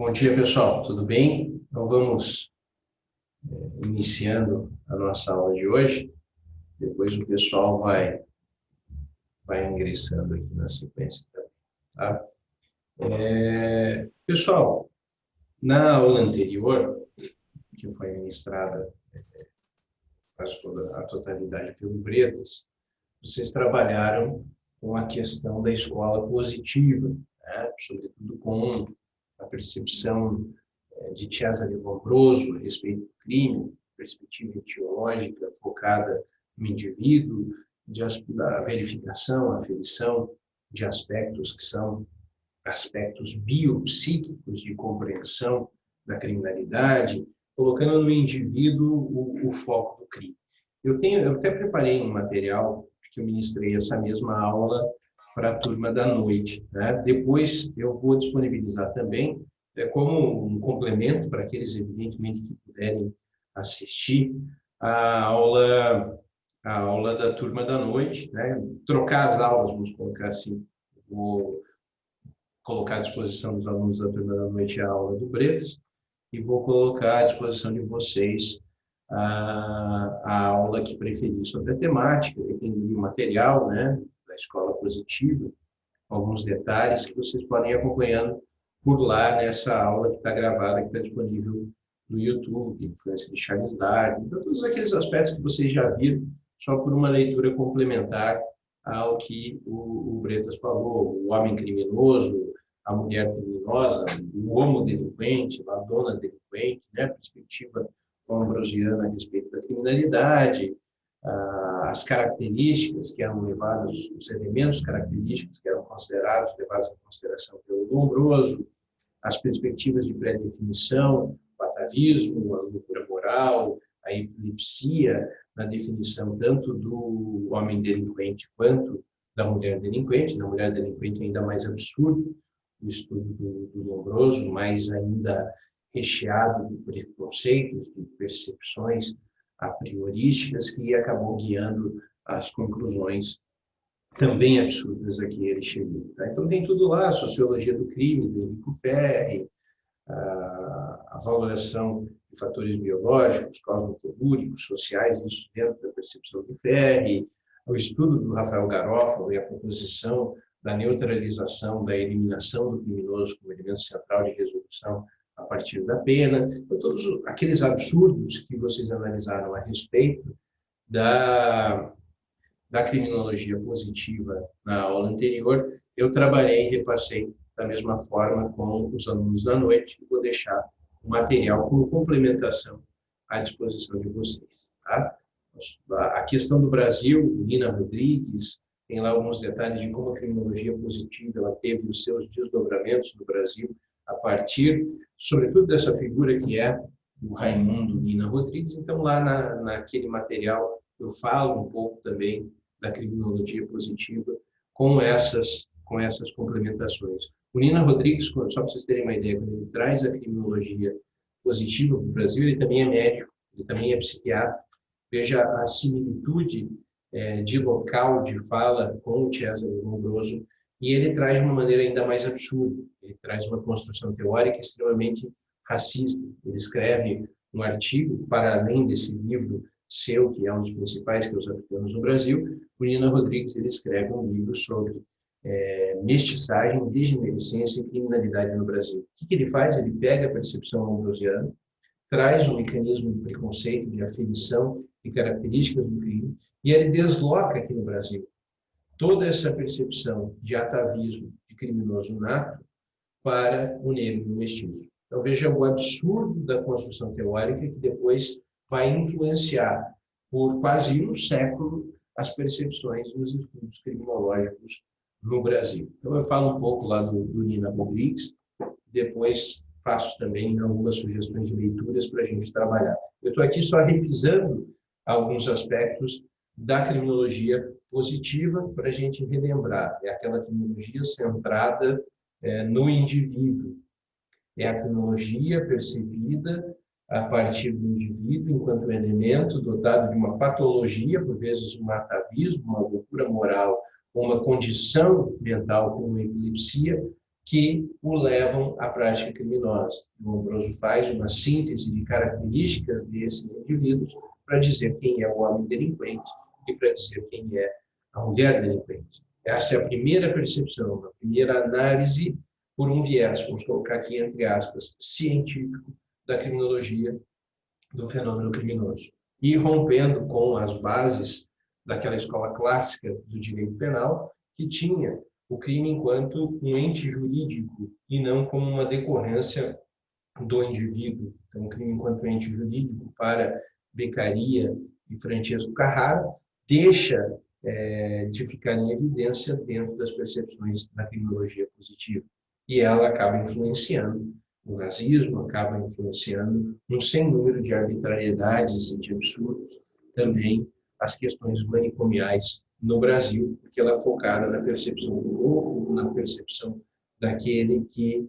Bom dia, pessoal. Tudo bem? Então, vamos iniciando a nossa aula de hoje. Depois o pessoal vai ingressando aqui na sequência também, tá? Pessoal, na aula anterior, que foi ministrada quase toda a totalidade pelo Bretas, vocês trabalharam com a questão da escola positiva, né? Sobretudo com a percepção de Cesare Lombroso a respeito do crime, perspectiva etiológica focada no indivíduo, da verificação, aferição de aspectos que são aspectos biopsíquicos de compreensão da criminalidade, colocando no indivíduo o foco do crime. Eu até preparei um material que eu ministrei essa mesma aula para a turma da noite, né? Depois eu vou disponibilizar também como um complemento para aqueles, evidentemente, que puderem assistir a aula, a aula da turma da noite, né? Trocar as aulas, vamos colocar assim. Vou colocar à disposição dos alunos da turma da noite a aula do Bretas e vou colocar à disposição de vocês a aula que preferir sobre a temática, o material, né, da escola positiva, alguns detalhes que vocês podem ir acompanhando por lá nessa aula que está gravada, que está disponível no YouTube, influência de Charles Darwin, então, todos aqueles aspectos que vocês já viram, só por uma leitura complementar ao que o Bretas falou, o homem criminoso, a mulher criminosa, o homo delinquente, a dona delinquente, né? Perspectiva ambrosiana a respeito da criminalidade, as características que eram levadas, os elementos característicos que eram considerados, levados em consideração pelo Lombroso, as perspectivas de pré-definição, o atavismo, a loucura moral, a epilepsia, na definição tanto do homem delinquente quanto da mulher delinquente. Na mulher delinquente ainda mais absurdo, o estudo do Lombroso, mais ainda recheado de preconceitos, de percepções a priorísticas, que acabou guiando as conclusões também absurdas a que ele chegou. Tá? Então tem tudo lá, a sociologia do crime, do Enrico Ferri, a valoração de fatores biológicos, cosmotelúricos, sociais, isso dentro da percepção do Ferri, o estudo do Rafael Garofalo e a proposição da neutralização, da eliminação do criminoso como elemento central de resolução a partir da pena. Então, todos aqueles absurdos que vocês analisaram a respeito da criminologia positiva na aula anterior, eu trabalhei e repassei da mesma forma com os alunos da noite. Vou deixar o material como complementação à disposição de vocês. Tá? A questão do Brasil, Nina Rodrigues, tem lá alguns detalhes de como a criminologia positiva ela teve os seus desdobramentos no Brasil a partir, sobretudo, dessa figura que é o Raimundo Nina Rodrigues. Então, lá naquele material, eu falo um pouco também da criminologia positiva com essas complementações. O Nina Rodrigues, só para vocês terem uma ideia, quando ele traz a criminologia positiva para o Brasil, ele também é médico, ele também é psiquiatra. Veja a similitude de local de fala com o Cesare Lombroso, e ele traz de uma maneira ainda mais absurda. Ele traz uma construção teórica extremamente racista. Ele escreve um artigo, para além desse livro seu, que é um dos principais, que é Os Africanos no Brasil, o Nina Rodrigues ele escreve um livro sobre mestiçagem, degenerescência e criminalidade no Brasil. O que ele faz? Ele pega a percepção lombrosiana, traz um mecanismo de preconceito, de aferição e características do crime, e ele desloca aqui no Brasil toda essa percepção de atavismo, de criminoso nato, para o negro e o mestiço. Então, veja o absurdo da construção teórica que depois vai influenciar por quase um século as percepções dos estudos criminológicos no Brasil. Então, eu falo um pouco lá do Nina Rodrigues, depois faço também algumas sugestões de leituras para a gente trabalhar. Eu estou aqui só revisando alguns aspectos da criminologia positiva para a gente relembrar. É aquela criminologia centrada no indivíduo. É a criminologia percebida a partir do indivíduo enquanto elemento dotado de uma patologia, por vezes um atavismo, uma loucura moral, uma condição mental como uma epilepsia, que o levam à prática criminosa. O Lombroso faz uma síntese de características desses indivíduos para dizer quem é o homem delinquente e para dizer quem é a mulher delinquente. Essa é a primeira percepção, a primeira análise por um viés, vamos colocar aqui entre aspas, científico da criminologia do fenômeno criminoso. E rompendo com as bases daquela escola clássica do direito penal, que tinha o crime enquanto um ente jurídico e não como uma decorrência do indivíduo. Então, o crime enquanto ente jurídico para Beccaria e Francesco Carrara deixa de ficar em evidência dentro das percepções da criminologia positiva. E ela acaba influenciando o nazismo, acaba influenciando um sem número de arbitrariedades e de absurdos, também as questões manicomiais no Brasil, porque ela é focada na percepção do louco, na percepção daquele que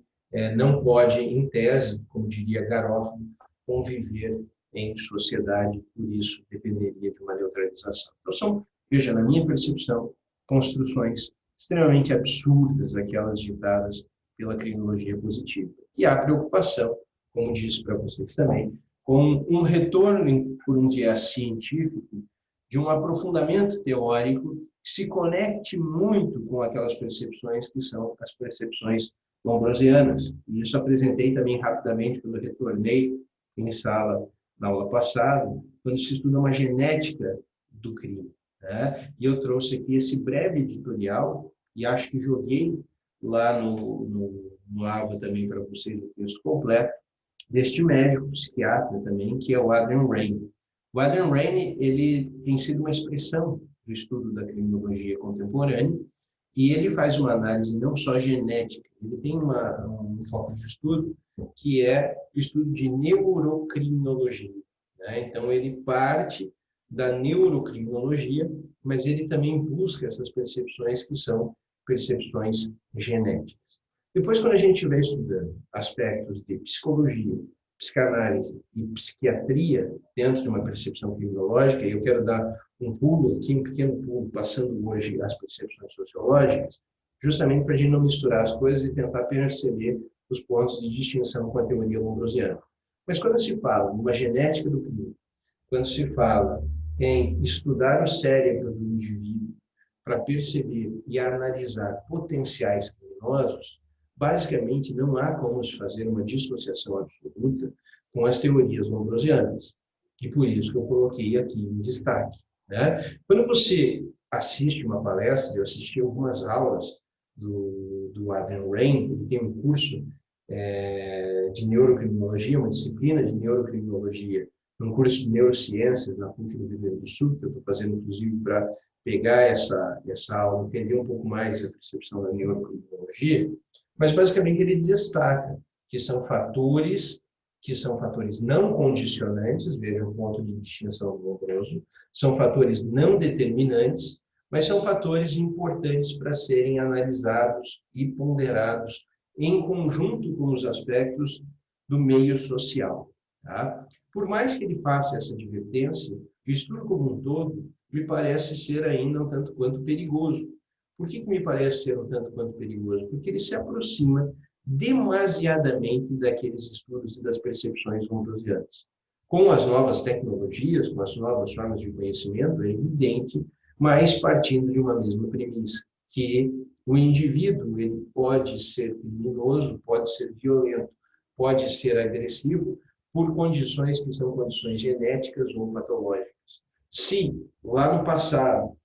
não pode, em tese, como diria Garofalo, conviver em sociedade, por isso dependeria de uma neutralização. Então, são, veja, na minha percepção, construções extremamente absurdas, aquelas ditadas pela criminologia positiva. E há preocupação, como disse para vocês também, com um retorno por um viés científico de um aprofundamento teórico que se conecte muito com aquelas percepções que são as percepções lombrosianas. E isso apresentei também rapidamente quando eu retornei em sala na aula passada, quando se estuda uma genética do crime. Né? E eu trouxe aqui esse breve editorial, e acho que joguei lá no AVA também para vocês o texto completo, deste médico, psiquiatra também, que é o Adrian Raine. O Adrian Raine, ele tem sido uma expressão do estudo da criminologia contemporânea, e ele faz uma análise não só genética, ele tem um foco de estudo que é o estudo de neurocriminologia. Né? Então, ele parte da neurocriminologia, mas ele também busca essas percepções que são percepções genéticas. Depois, quando a gente estiver estudando aspectos de psicologia, psicanálise e psiquiatria dentro de uma percepção criminológica, e eu quero dar um pulo aqui, um pequeno pulo, passando hoje as percepções sociológicas, justamente para a gente não misturar as coisas e tentar perceber os pontos de distinção com a teoria lombrosiana. Mas quando se fala numa genética do crime, quando se fala em estudar o cérebro do indivíduo para perceber e analisar potenciais criminosos, basicamente não há como se fazer uma dissociação absoluta com as teorias lombrosianas. E por isso que eu coloquei aqui em destaque. Né? Quando você assiste uma palestra, eu assisti algumas aulas do Adrian Raine, ele tem um curso de neurocriminologia, uma disciplina de neurocriminologia, um curso de neurociências na PUC do Rio Grande do Sul, que eu estou fazendo, inclusive, para pegar essa aula, entender um pouco mais a percepção da neurocriminologia, mas, basicamente, ele destaca que são fatores não condicionantes, veja o ponto de distinção do Lombroso, são fatores não determinantes, mas são fatores importantes para serem analisados e ponderados em conjunto com os aspectos do meio social. Tá? Por mais que ele faça essa advertência, o estudo como um todo me parece ser ainda um tanto quanto perigoso. Por que me parece ser um tanto quanto perigoso? Porque ele se aproxima demasiadamente daqueles estudos e das percepções lombrosianas. Com as novas tecnologias, com as novas formas de conhecimento, é evidente, mas partindo de uma mesma premissa, que o indivíduo ele pode ser criminoso, pode ser violento, pode ser agressivo, por condições que são condições genéticas ou patológicas. Se, lá no passado,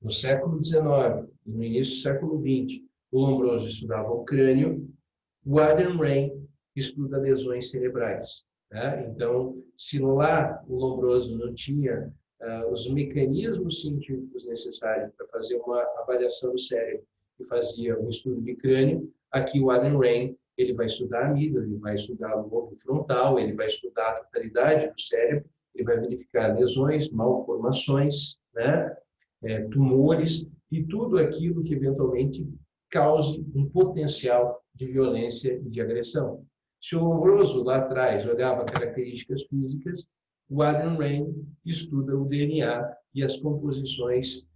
no século XIX e no início do século XX, o Lombroso estudava o crânio, o Adrian Raine estuda lesões cerebrais. Né? Então, se lá o Lombroso não tinha os mecanismos científicos necessários para fazer uma avaliação do cérebro e fazia um estudo de crânio, aqui o Adrian Raine ele vai estudar a amígdala, ele vai estudar o lobo frontal, ele vai estudar a totalidade do cérebro, ele vai verificar lesões, malformações, né? Tumores e tudo aquilo que eventualmente cause um potencial de violência e de agressão. Se o Lombroso lá atrás olhava características físicas, o Adrian Raine estuda o DNA e as composições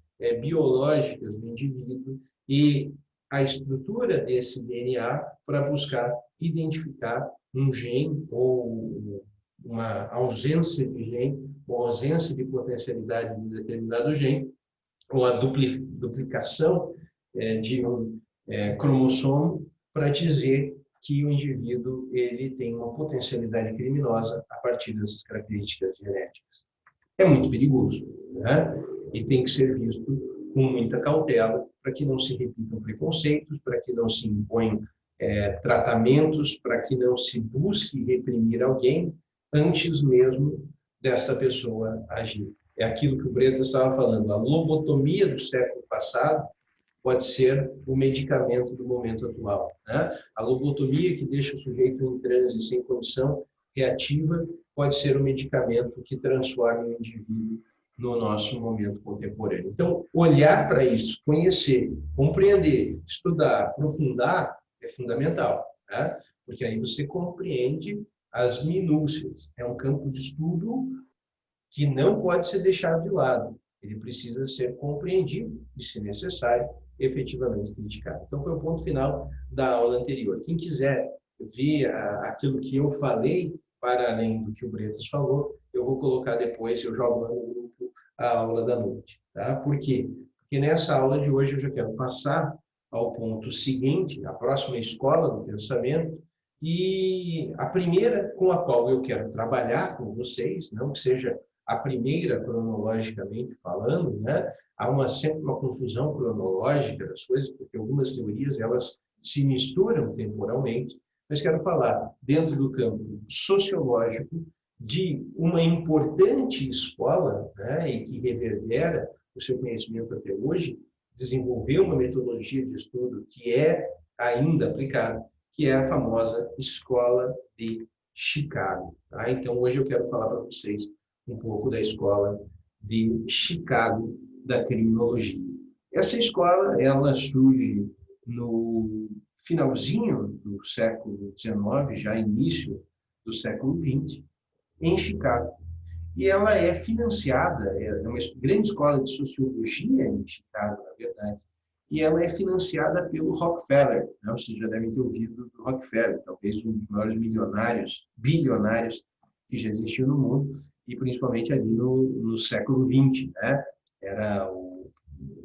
biológicas do indivíduo e a estrutura desse DNA para buscar identificar um gene ou uma ausência de gene, ou ausência de potencialidade de um determinado gene, ou a duplicação de um cromossomo para dizer que o indivíduo ele tem uma potencialidade criminosa a partir dessas características genéticas. É muito perigoso, né? E tem que ser visto com muita cautela para que não se repitam preconceitos, para que não se imponham tratamentos, para que não se busque reprimir alguém antes mesmo dessa pessoa agir. É aquilo que o Breta estava falando, a lobotomia do século passado pode ser o medicamento do momento atual, né? A lobotomia que deixa o sujeito em transe sem condição reativa pode ser o medicamento que transforma o indivíduo no nosso momento contemporâneo. Então, olhar para isso, conhecer, compreender, estudar, aprofundar é fundamental, né? Porque aí você compreende as minúcias. É um campo de estudo que não pode ser deixado de lado. Ele precisa ser compreendido e, se necessário, efetivamente criticado. Então, foi o ponto final da aula anterior. Quem quiser ver aquilo que eu falei, para além do que o Bretas falou, eu vou colocar depois, eu jogo lá no grupo, a aula da noite. Tá? Por quê? Porque nessa aula de hoje eu já quero passar ao ponto seguinte, a próxima escola do pensamento, e a primeira com a qual eu quero trabalhar com vocês, não que seja a primeira cronologicamente falando, né? Há sempre uma confusão cronológica das coisas, porque algumas teorias elas se misturam temporalmente, mas quero falar dentro do campo sociológico de uma importante escola, né, e que reverbera o seu conhecimento até hoje, desenvolveu uma metodologia de estudo que é ainda aplicada, que é a famosa Escola de Chicago. Tá? Então, hoje eu quero falar para vocês um pouco da Escola de Chicago da Criminologia. Essa escola, ela surge no finalzinho do século XIX, já início do século XX, em Chicago. E ela é financiada, é uma grande escola de sociologia em Chicago, na verdade, e ela é financiada pelo Rockefeller. Né? Vocês já devem ter ouvido do Rockefeller, talvez um dos maiores milionários, bilionários que já existiu no mundo, e principalmente ali no século XX. Né? Era o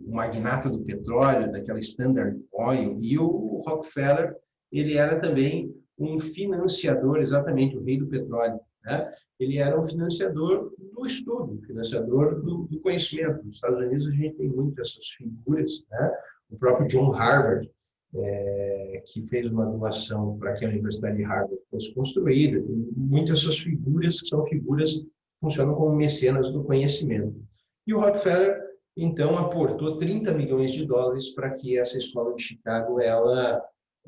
magnata do petróleo, daquela Standard Oil, e o Rockefeller, ele era também um financiador, exatamente, o rei do petróleo. Né? Ele era um financiador do estudo, financiador do conhecimento. Nos Estados Unidos a gente tem muito essas figuras, né? O próprio John Harvard, que fez uma doação para que a Universidade de Harvard fosse construída. Tem muitas essas figuras que são figuras que funcionam como mecenas do conhecimento. E o Rockefeller, então, aportou 30 milhões de dólares para que essa escola de Chicago ela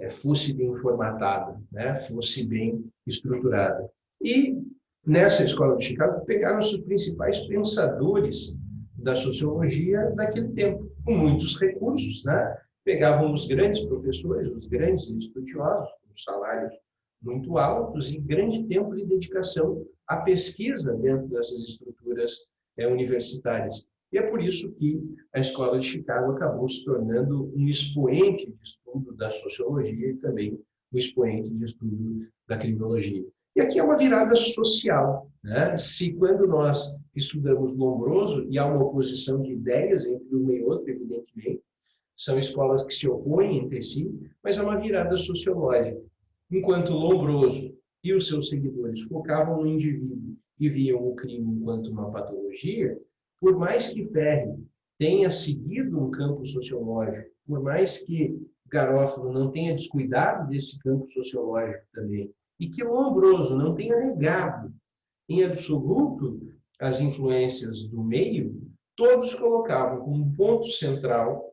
fosse bem formatada, né? Fosse bem estruturada. E nessa escola de Chicago pegaram os principais pensadores da sociologia daquele tempo, com muitos recursos, né? Pegavam os grandes professores, os grandes estudiosos, com salários muito altos e grande tempo de dedicação à pesquisa dentro dessas estruturas universitárias. E é por isso que a Escola de Chicago acabou se tornando um expoente de estudo da sociologia e também um expoente de estudo da criminologia. E aqui é uma virada social. Né? Se quando nós estudamos Lombroso, e há uma oposição de ideias entre uma e outra, evidentemente, são escolas que se opõem entre si, mas é uma virada sociológica. Enquanto Lombroso e os seus seguidores focavam no indivíduo e viam o crime enquanto uma patologia, por mais que Ferri tenha seguido um campo sociológico, por mais que Garofalo não tenha descuidado desse campo sociológico também, e que Lombroso não tenha negado em absoluto as influências do meio, todos colocavam como ponto central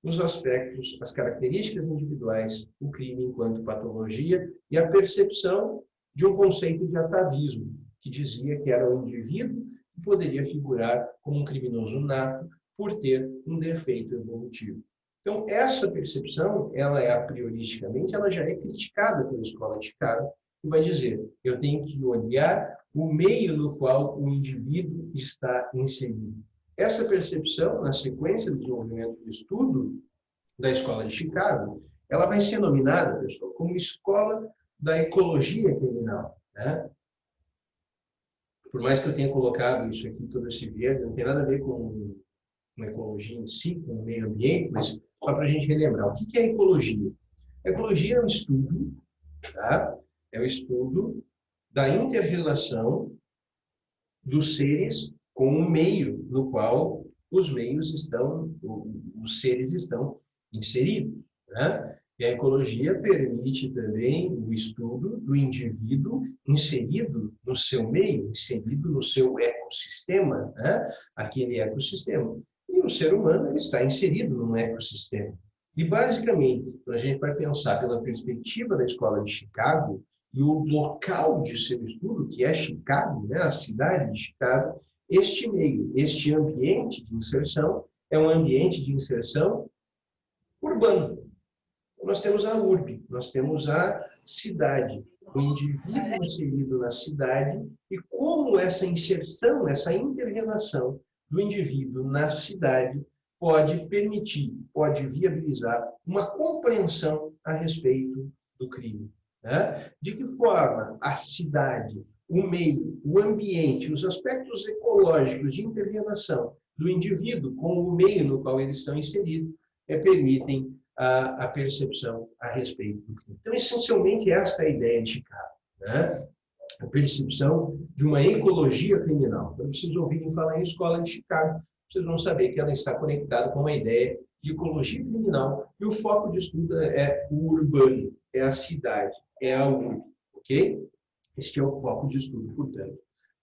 os aspectos, as características individuais, o crime enquanto patologia e a percepção de um conceito de atavismo, que dizia que era o indivíduo que poderia figurar como um criminoso nato por ter um defeito evolutivo. Então, essa percepção, ela é a prioristicamente, ela já é criticada pela Escola de Chicago, que vai dizer, eu tenho que olhar o meio no qual o indivíduo está inserido. Essa percepção, na sequência do desenvolvimento do estudo, da Escola de Chicago, ela vai ser nominada, pessoal, como Escola da Ecologia Criminal, né? Por mais que eu tenha colocado isso aqui, todo esse verde, não tem nada a ver com ecologia em si, com o meio ambiente, mas só para a gente relembrar. O que é ecologia? A ecologia é um estudo, tá? É o estudo da inter-relação dos seres com o meio no qual os seres estão inseridos, né? E a ecologia permite também o estudo do indivíduo inserido no seu meio, inserido no seu ecossistema, né? Aquele ecossistema. E o ser humano ele está inserido num ecossistema. E, basicamente, quando a gente vai pensar pela perspectiva da Escola de Chicago, e o local de seu estudo, que é Chicago, né, a cidade de Chicago, este meio, este ambiente de inserção, é um ambiente de inserção urbano. Nós temos a urbe, nós temos a cidade, o indivíduo inserido na cidade e como essa inserção, essa inter-relação do indivíduo na cidade pode permitir, pode viabilizar uma compreensão a respeito do crime. Né? De que forma a cidade, o meio, o ambiente, os aspectos ecológicos de inter-relação do indivíduo com o meio no qual eles estão inseridos permitem a percepção a respeito do crime. Então, essencialmente, esta é a ideia de Chicago, né? A percepção de uma ecologia criminal. Quando vocês ouvirem falar em Escola de Chicago, vocês vão saber que ela está conectada com a ideia de ecologia criminal e o foco de estudo é o urbano, é a cidade, é a urbe, ok? Este é o foco de estudo, portanto,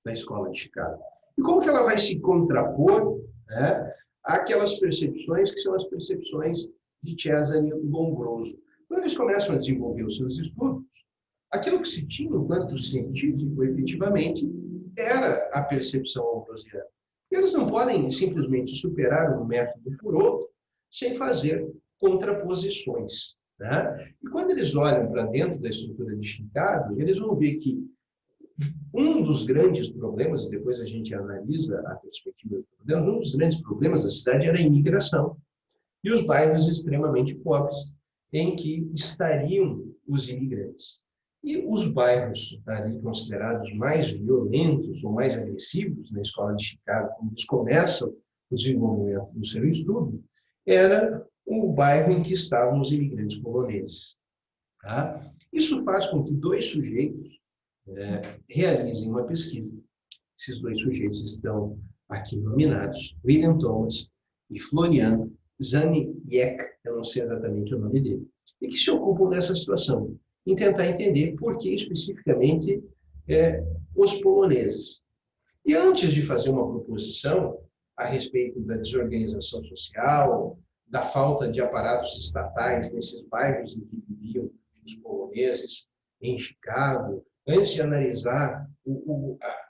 da Escola de Chicago. E como que ela vai se contrapor, né, àquelas percepções que são as percepções de Cesare Lombroso? Quando eles começam a desenvolver os seus estudos, aquilo que se tinha enquanto científico, efetivamente, era a percepção lombrosiana. Eles não podem simplesmente superar um método por outro sem fazer contraposições. Né? E quando eles olham para dentro da estrutura de Chicago, eles vão ver que um dos grandes problemas, e depois a gente analisa a perspectiva dos problemas, um dos grandes problemas da cidade era a imigração e os bairros extremamente pobres em que estariam os imigrantes. E os bairros ali considerados mais violentos ou mais agressivos na Escola de Chicago, quando eles começam o desenvolvimento do seu estudo, era o bairro em que estavam os imigrantes poloneses. Tá? Isso faz com que dois sujeitos realizem uma pesquisa. Esses dois sujeitos estão aqui nominados, William Thomas e Florian Zaniek, eu não sei exatamente o nome dele, e que se ocupam dessa situação, em tentar entender por que especificamente os poloneses. E antes de fazer uma proposição a respeito da desorganização social, da falta de aparatos estatais nesses bairros em que viviam os poloneses em Chicago, antes de analisar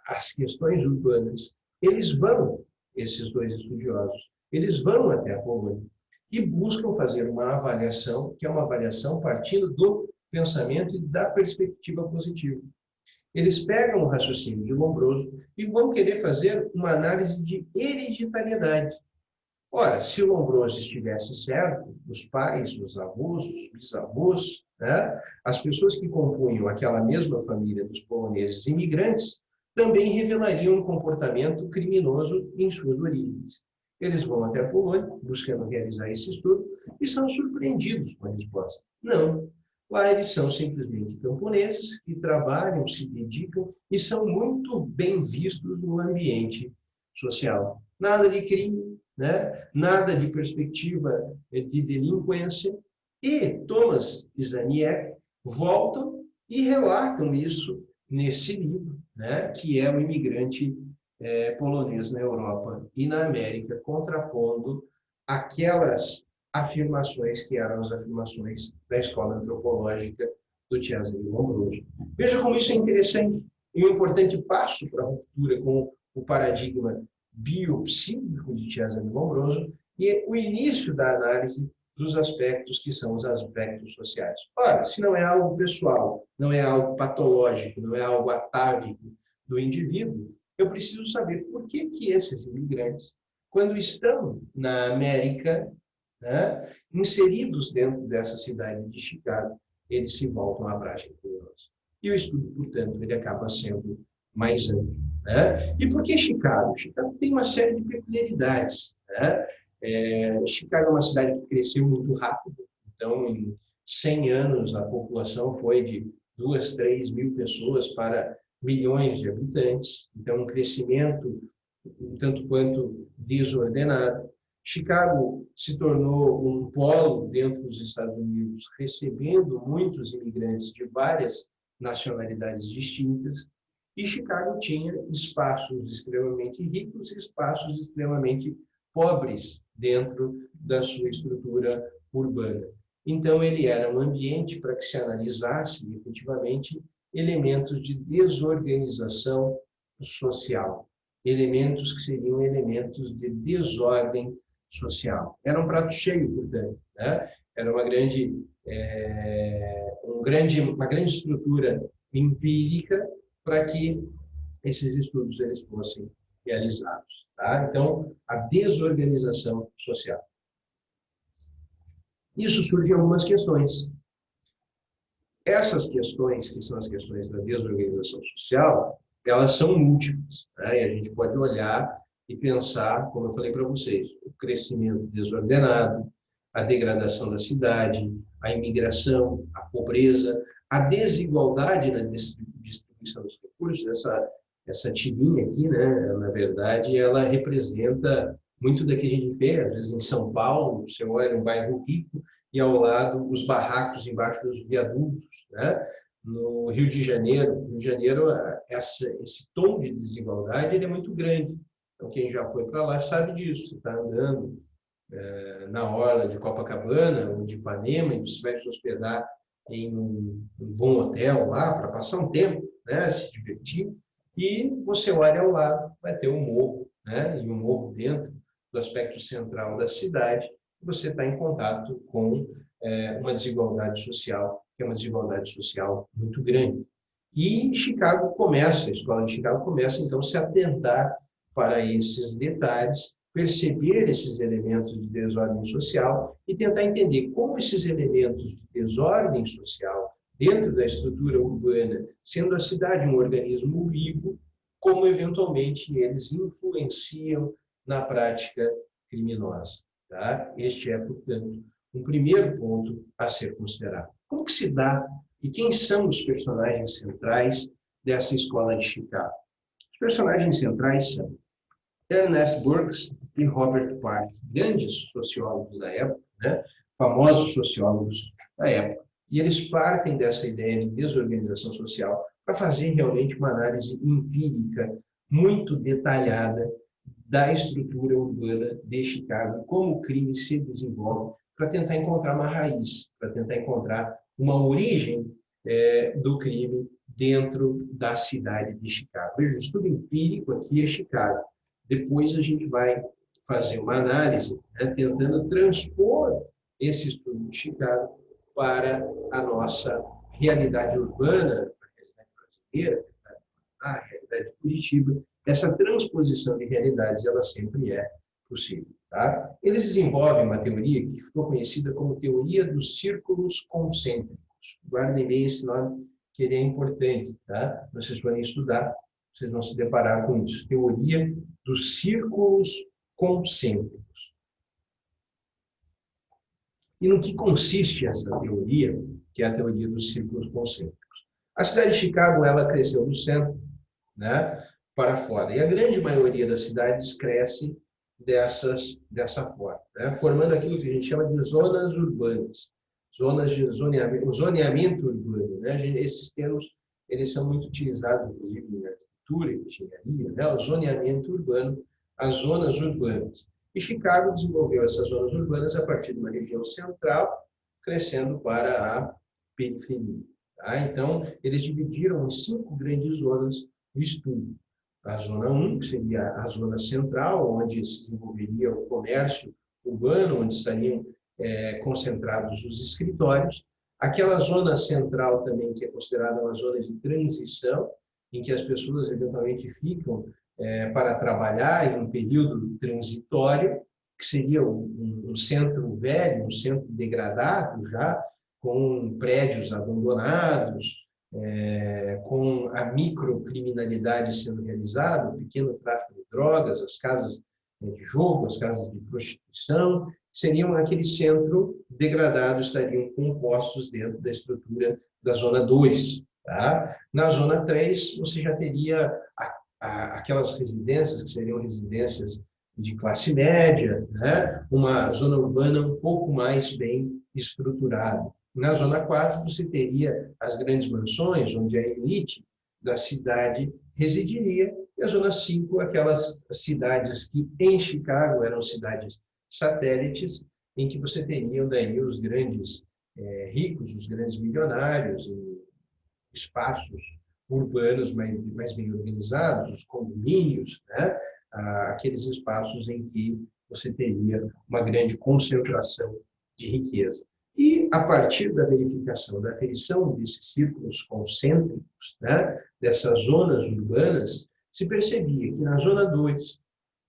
as questões urbanas, esses dois estudiosos, eles vão até a Polônia e buscam fazer uma avaliação, que é uma avaliação partindo do pensamento e da perspectiva positiva. Eles pegam o raciocínio de Lombroso e vão querer fazer uma análise de hereditariedade. Ora, se o Lombroso estivesse certo, os pais, os avós, os bisavós, né, as pessoas que compunham aquela mesma família dos poloneses imigrantes, também revelariam um comportamento criminoso em suas origens. Eles vão até a Polônia, buscando realizar esse estudo, e são surpreendidos com a resposta. Não. Lá eles são simplesmente camponeses que trabalham, se dedicam e são muito bem vistos no ambiente social. Nada de crime, né? Nada de perspectiva de delinquência. E Thomas e Zaniek voltam e relatam isso nesse livro, né? Que é o imigrante polonês na Europa e na América, contrapondo aquelas afirmações que eram as afirmações da escola antropológica do Cesare Lombroso. Veja como isso é interessante e um importante passo para a ruptura com o paradigma biopsíquico de Cesare Lombroso e o início da análise dos aspectos que são os aspectos sociais. Ora, se não é algo pessoal, não é algo patológico, não é algo atávico do indivíduo, eu preciso saber por que esses imigrantes, quando estão na América, né, inseridos dentro dessa cidade de Chicago, eles se voltam à prática criminosa. E o estudo, portanto, ele acaba sendo mais amplo. Né? E por que Chicago? Chicago tem uma série de peculiaridades. Né? Chicago é uma cidade que cresceu muito rápido, então, em 100 anos, a população foi de 2, 3 mil pessoas para milhões de habitantes, então, um crescimento um tanto quanto desordenado. Chicago se tornou um polo dentro dos Estados Unidos, recebendo muitos imigrantes de várias nacionalidades distintas, e Chicago tinha espaços extremamente ricos e espaços extremamente pobres dentro da sua estrutura urbana. Então, ele era um ambiente para que se analisasse, efetivamente, elementos de desorganização social, elementos que seriam elementos de desordem social. Era um prato cheio, portanto, né? Era uma grande estrutura empírica para que esses estudos eles fossem realizados. Tá? Então, a desorganização social. Isso surge em algumas questões. Essas questões, que são as questões da desorganização social, elas são múltiplas. Né? E a gente pode olhar e pensar, como eu falei para vocês, o crescimento desordenado, a degradação da cidade, a imigração, a pobreza, a desigualdade na distribuição dos recursos. Essa tirinha aqui, né, na verdade, ela representa muito da que a gente vê, às vezes, em São Paulo, você olha um bairro rico e ao lado os barracos embaixo dos viadutos, né? No Rio de Janeiro, esse tom de desigualdade ele é muito grande. Então, quem já foi para lá sabe disso. Você está andando na orla de Copacabana ou de Ipanema e você vai se hospedar em um bom hotel lá para passar um tempo, né? Se divertir. E você olha ao lado, vai ter um morro, né? E um morro dentro do aspecto central da cidade, você está em contato com uma desigualdade social, que é uma desigualdade social muito grande. E Chicago começa, a escola de Chicago começa, então, a se atentar para esses detalhes, perceber esses elementos de desordem social e tentar entender como esses elementos de desordem social, dentro da estrutura urbana, sendo a cidade um organismo vivo, como eventualmente eles influenciam na prática criminosa. Tá? Este é, portanto, um primeiro ponto a ser considerado. Como que se dá e quem são os personagens centrais dessa escola de Chicago? Os personagens centrais são Ernest Burks e Robert Park, grandes sociólogos da época, né? Famosos sociólogos da época. E eles partem dessa ideia de desorganização social para fazer realmente uma análise empírica muito detalhada da estrutura urbana de Chicago, como o crime se desenvolve, para tentar encontrar uma raiz, para tentar encontrar uma origem do crime dentro da cidade de Chicago. Veja, o estudo empírico aqui é Chicago. Depois a gente vai fazer uma análise, né, tentando transpor esse estudo de Chicago para a nossa realidade urbana, a realidade brasileira, a realidade de Curitiba. Essa transposição de realidades, ela sempre é possível. Tá? Eles desenvolvem uma teoria que ficou conhecida como teoria dos círculos concêntricos. Guardem bem esse nome, que ele é importante. Tá? Vocês forem estudar, vocês vão se deparar com isso. Teoria dos círculos concêntricos. E no que consiste essa teoria, que é a teoria dos círculos concêntricos? A cidade de Chicago, ela cresceu do centro, né, para fora. E a grande maioria das cidades cresce dessa forma, né, formando aquilo que a gente chama de zonas urbanas. Zonas de zoneamento, o zoneamento urbano. Né? Esses termos eles são muito utilizados, inclusive, em arquitetura, em engenharia, né? O zoneamento urbano, as zonas urbanas. E Chicago desenvolveu essas zonas urbanas a partir de uma região central, crescendo para a periferia. Tá? Então, eles dividiram em 5 grandes zonas o estudo. A zona 1, que seria a zona central, onde se desenvolveria o comércio urbano, onde estariam concentrados os escritórios. Aquela zona central também, que é considerada uma zona de transição, em que as pessoas eventualmente ficam para trabalhar em um período transitório, que seria um centro velho, um centro degradado já, com prédios abandonados, com a microcriminalidade sendo realizada, o pequeno tráfico de drogas, as casas de jogo, as casas de prostituição, seriam aquele centro degradado, estariam compostos dentro da estrutura da Zona 2. Tá? Na Zona 3, você já teria aquelas residências, que seriam residências de classe média, né? Uma zona urbana um pouco mais bem estruturada. Na Zona 4, você teria as grandes mansões, onde a elite da cidade residiria, e a Zona 5, aquelas cidades que, em Chicago, eram cidades satélites, em que você teria daí os grandes ricos, os grandes milionários, em espaços urbanos mais bem organizados, os condomínios, né? Aqueles espaços em que você teria uma grande concentração de riqueza. E, a partir da verificação, da aferição desses círculos concêntricos, né, dessas zonas urbanas, se percebia que na Zona 2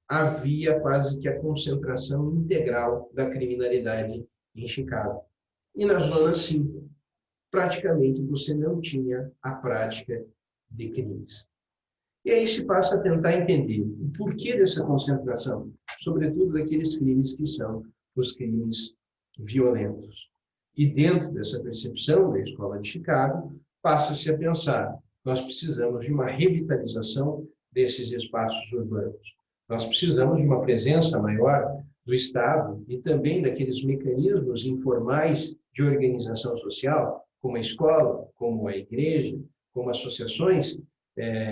havia quase que a concentração integral da criminalidade em Chicago. E na Zona 5, praticamente você não tinha a prática de crimes. E aí se passa a tentar entender o porquê dessa concentração, sobretudo daqueles crimes que são os crimes violentos. E dentro dessa percepção da Escola de Chicago, passa-se a pensar, nós precisamos de uma revitalização desses espaços urbanos. Nós precisamos de uma presença maior do Estado e também daqueles mecanismos informais de organização social, como a escola, como a igreja, como associações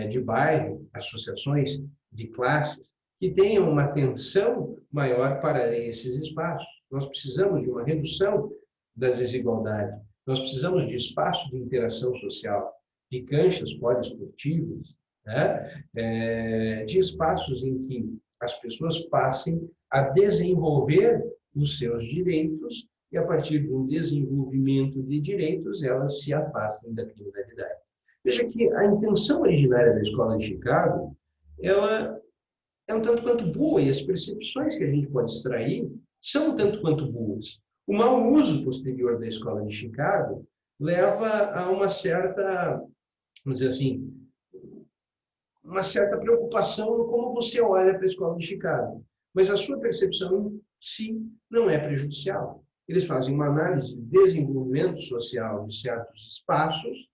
de bairro, associações de classes, que tenham uma atenção maior para esses espaços. Nós precisamos de uma redução das desigualdades. Nós precisamos de espaços de interação social, de canchas poliesportivas, né? De espaços em que as pessoas passem a desenvolver os seus direitos e, a partir de um desenvolvimento de direitos, elas se afastem da criminalidade. Veja que a intenção originária da Escola de Chicago, ela é um tanto quanto boa, e as percepções que a gente pode extrair são um tanto quanto boas. O mau uso posterior da Escola de Chicago leva a uma certa, vamos dizer assim, uma certa preocupação no como você olha para a Escola de Chicago. Mas a sua percepção em si não é prejudicial. Eles fazem uma análise de desenvolvimento social de certos espaços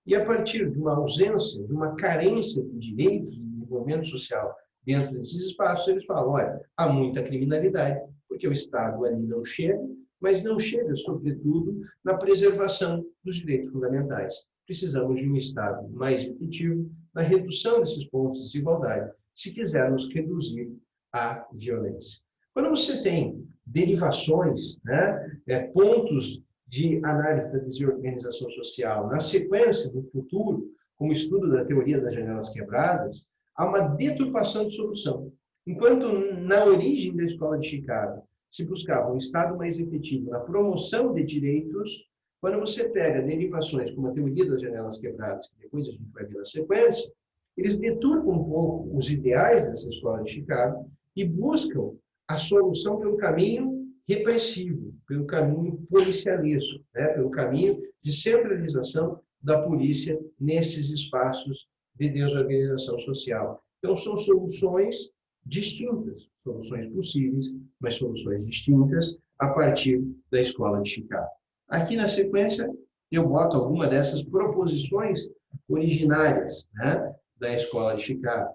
e, a partir de uma ausência, de uma carência de direitos de desenvolvimento social dentro desses espaços, eles falam, olha, há muita criminalidade, porque o Estado ali não chega, mas não chega, sobretudo, na preservação dos direitos fundamentais. Precisamos de um Estado mais efetivo na redução desses pontos de desigualdade, se quisermos reduzir a violência. Quando você tem derivações, né, pontos de análise da desorganização social, na sequência do futuro, como estudo da teoria das janelas quebradas, há uma deturpação de solução. Enquanto na origem da Escola de Chicago se buscava um Estado mais efetivo na promoção de direitos, quando você pega derivações como a teoria das janelas quebradas, que depois a gente vai ver na sequência, eles deturpam um pouco os ideais dessa Escola de Chicago e buscam a solução pelo caminho repressivo, pelo caminho policialesco, né? Pelo caminho de centralização da polícia nesses espaços de desorganização social. Então, são soluções distintas, soluções possíveis, mas soluções distintas a partir da Escola de Chicago. Aqui na sequência, eu boto alguma dessas proposições originárias, né, da Escola de Chicago.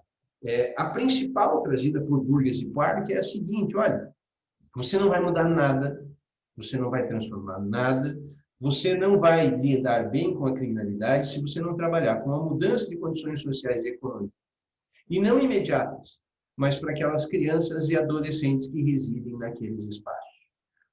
A principal trazida por Burgess e Park é a seguinte, olha, você não vai mudar nada, você não vai transformar nada, você não vai lidar bem com a criminalidade se você não trabalhar com a mudança de condições sociais e econômicas. E não imediatas, mas para aquelas crianças e adolescentes que residem naqueles espaços.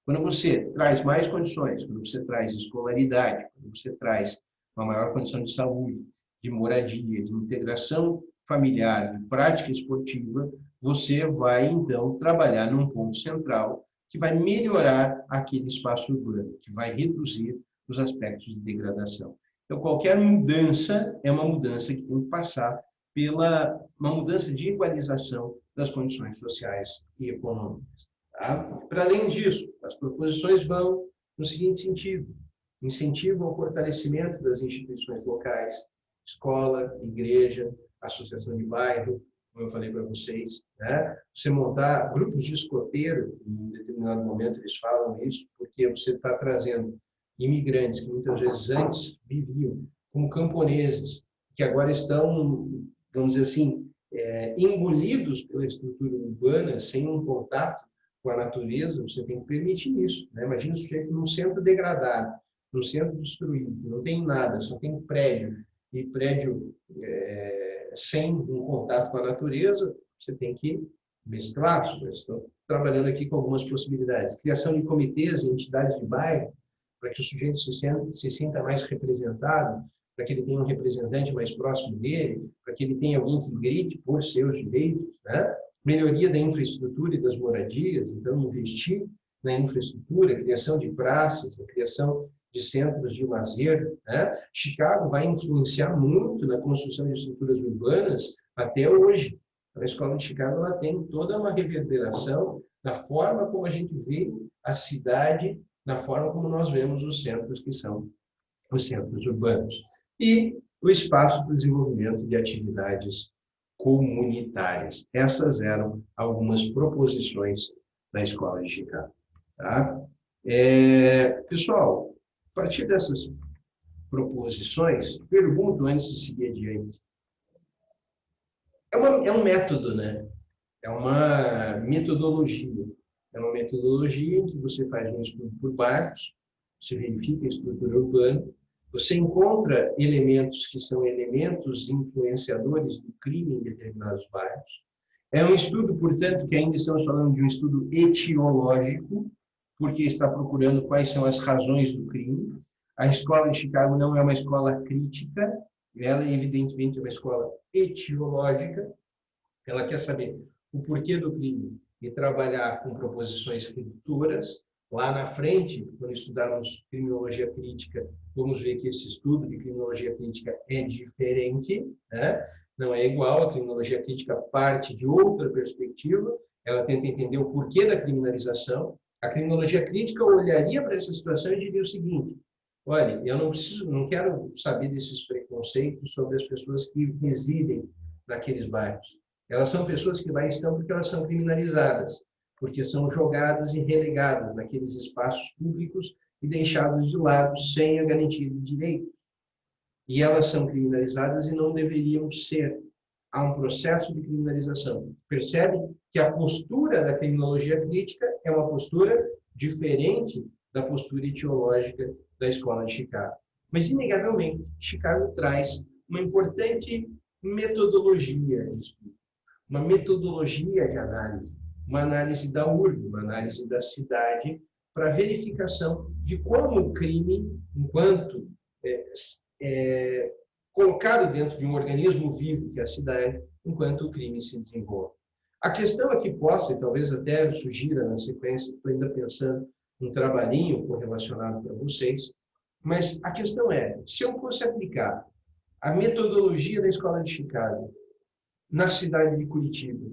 Quando você traz mais condições, quando você traz escolaridade, quando você traz uma maior condição de saúde, de moradia, de integração familiar, de prática esportiva, você vai, então, trabalhar num ponto central que vai melhorar aquele espaço urbano, que vai reduzir os aspectos de degradação. Então, qualquer mudança é uma mudança que tem que passar pela uma mudança de igualização das condições sociais e econômicas. Tá? Para além disso, as proposições vão no seguinte sentido: incentivam o fortalecimento das instituições locais, escola, igreja, associação de bairro, como eu falei para vocês, né? Você montar grupos de escoteiro, em determinado momento eles falam isso, porque você está trazendo imigrantes que muitas vezes antes viviam como camponeses, que agora estão, vamos dizer assim, engolidos pela estrutura urbana, sem um contato com a natureza. Você tem que permitir isso, né? Imagina o sujeito num centro degradado, num centro destruído, não tem nada, só tem prédio, e prédio sem um contato com a natureza, você tem que mesclar. Estão trabalhando aqui com algumas possibilidades. Criação de comitês e entidades de bairro, para que o sujeito se sinta mais representado, para que ele tenha um representante mais próximo dele, para que ele tenha alguém que grite por seus direitos, né? Melhoria da infraestrutura e das moradias, então investir na infraestrutura, criação de praças, a criação de centros de lazer, né? Chicago vai influenciar muito na construção de estruturas urbanas até hoje. A escola de Chicago ela tem toda uma reverberação na forma como a gente vê a cidade, na forma como nós vemos os centros que são os centros urbanos. E o espaço para o desenvolvimento de atividades comunitárias. Essas eram algumas proposições da Escola de Chicago. Tá? Pessoal, a partir dessas proposições, pergunto antes de seguir adiante. É um método, né? É uma metodologia. É uma metodologia em que você faz um estudo por bairros, você verifica a estrutura urbana, você encontra elementos que são elementos influenciadores do crime em determinados bairros. É um estudo, portanto, que ainda estamos falando de um estudo etiológico, porque está procurando quais são as razões do crime. A escola de Chicago não é uma escola crítica, ela, evidentemente, é uma escola etiológica. Ela quer saber o porquê do crime e trabalhar com proposições redutoras. Lá na frente, quando estudarmos criminologia crítica, vamos ver que esse estudo de criminologia crítica é diferente, né? Não é igual. A criminologia crítica parte de outra perspectiva, ela tenta entender o porquê da criminalização. A criminologia crítica olharia para essa situação e diria o seguinte: olha, eu não quero saber desses preconceitos sobre as pessoas que residem naqueles bairros. Elas são pessoas que lá estão porque elas são criminalizadas, porque são jogadas e relegadas naqueles espaços públicos e deixadas de lado sem a garantia de direitos. E elas são criminalizadas e não deveriam ser. Há um processo de criminalização. Percebe que a postura da criminologia crítica é uma postura diferente da postura etiológica da Escola de Chicago. Mas, inegavelmente, Chicago traz uma importante metodologia de estudo, uma metodologia de análise, uma análise da urbe, uma análise da cidade, para verificação de como o crime, enquanto colocado dentro de um organismo vivo, que é a cidade, enquanto o crime se desenvolve. A questão aqui possa, e talvez até sugira na sequência, estou ainda pensando um trabalhinho correlacionado para vocês, mas a questão é, se eu fosse aplicar a metodologia da Escola de Chicago na cidade de Curitiba,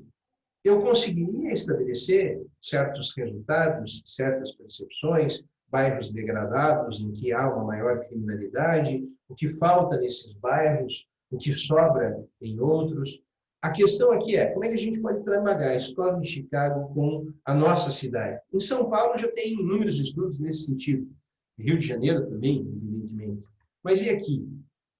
eu conseguiria estabelecer certos resultados, certas percepções, bairros degradados em que há uma maior criminalidade, o que falta nesses bairros, o que sobra em outros. A questão aqui é, como é que a gente pode trabalhar a Escola de Chicago com a nossa cidade? Em São Paulo já tem inúmeros estudos nesse sentido. Rio de Janeiro também, evidentemente. Mas e aqui?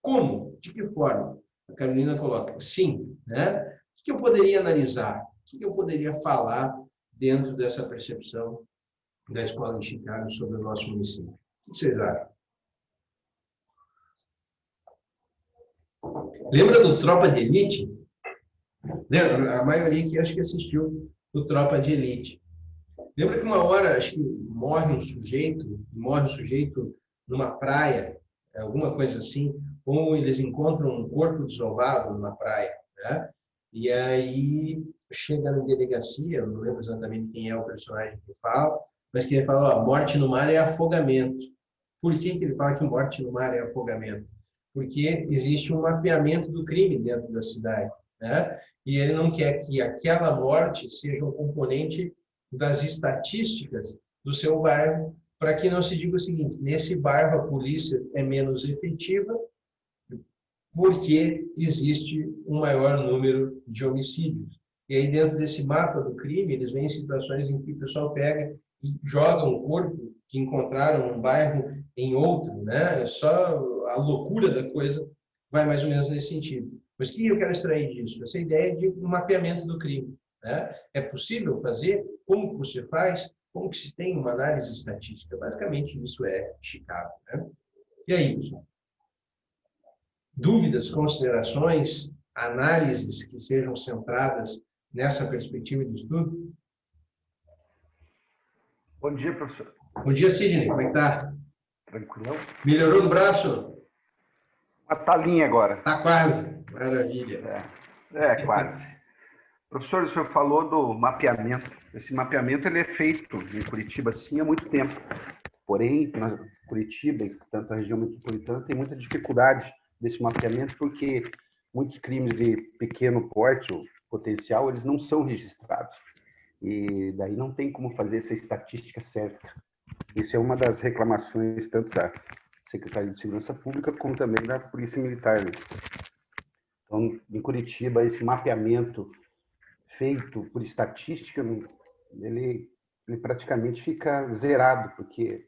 Como? De que forma? A Carolina coloca, sim, né? O que eu poderia analisar? O que eu poderia falar dentro dessa percepção da Escola de Chicago sobre o nosso município? O que vocês acham? Lembra do Tropa de Elite? Lembra? A maioria aqui acho que assistiu o Tropa de Elite. Lembra que uma hora, acho que morre um sujeito numa praia, alguma coisa assim, ou eles encontram um corpo desovado numa praia, né? E aí chega na delegacia, eu não lembro exatamente quem é o personagem que fala, mas que ele fala, ó, morte no mar é afogamento. Por que ele fala que morte no mar é afogamento? Porque existe um mapeamento do crime dentro da cidade, né? E ele não quer que aquela morte seja um componente das estatísticas do seu bairro, para que não se diga o seguinte: nesse bairro a polícia é menos efetiva porque existe um maior número de homicídios. E aí, dentro desse mapa do crime, eles veem situações em que o pessoal pega e joga um corpo que encontraram num bairro em outro, né? Só a loucura da coisa vai mais ou menos nesse sentido. Mas o que eu quero extrair disso? Essa ideia de um mapeamento do crime, né? É possível fazer? Como que você faz? Como que se tem uma análise estatística? Basicamente, isso é Chicago, né? E aí, pessoal? Dúvidas, considerações, análises que sejam centradas nessa perspectiva de estudo? Bom dia, professor. Bom dia, Sidney. Como é que tá? Tranquilão? Melhorou do braço? Uma talinha agora. Tá quase. Maravilha. Quase. Professor, o senhor falou do mapeamento. Esse mapeamento ele é feito em Curitiba, sim, há muito tempo. Porém, na Curitiba e tanto a região metropolitana tem muita dificuldade desse mapeamento porque muitos crimes de pequeno porte ou potencial, eles não são registrados. E daí não tem como fazer essa estatística certa. Isso é uma das reclamações tanto da Secretaria de Segurança Pública como também da Polícia Militar, né? Então, em Curitiba, esse mapeamento feito por estatística, ele praticamente fica zerado, porque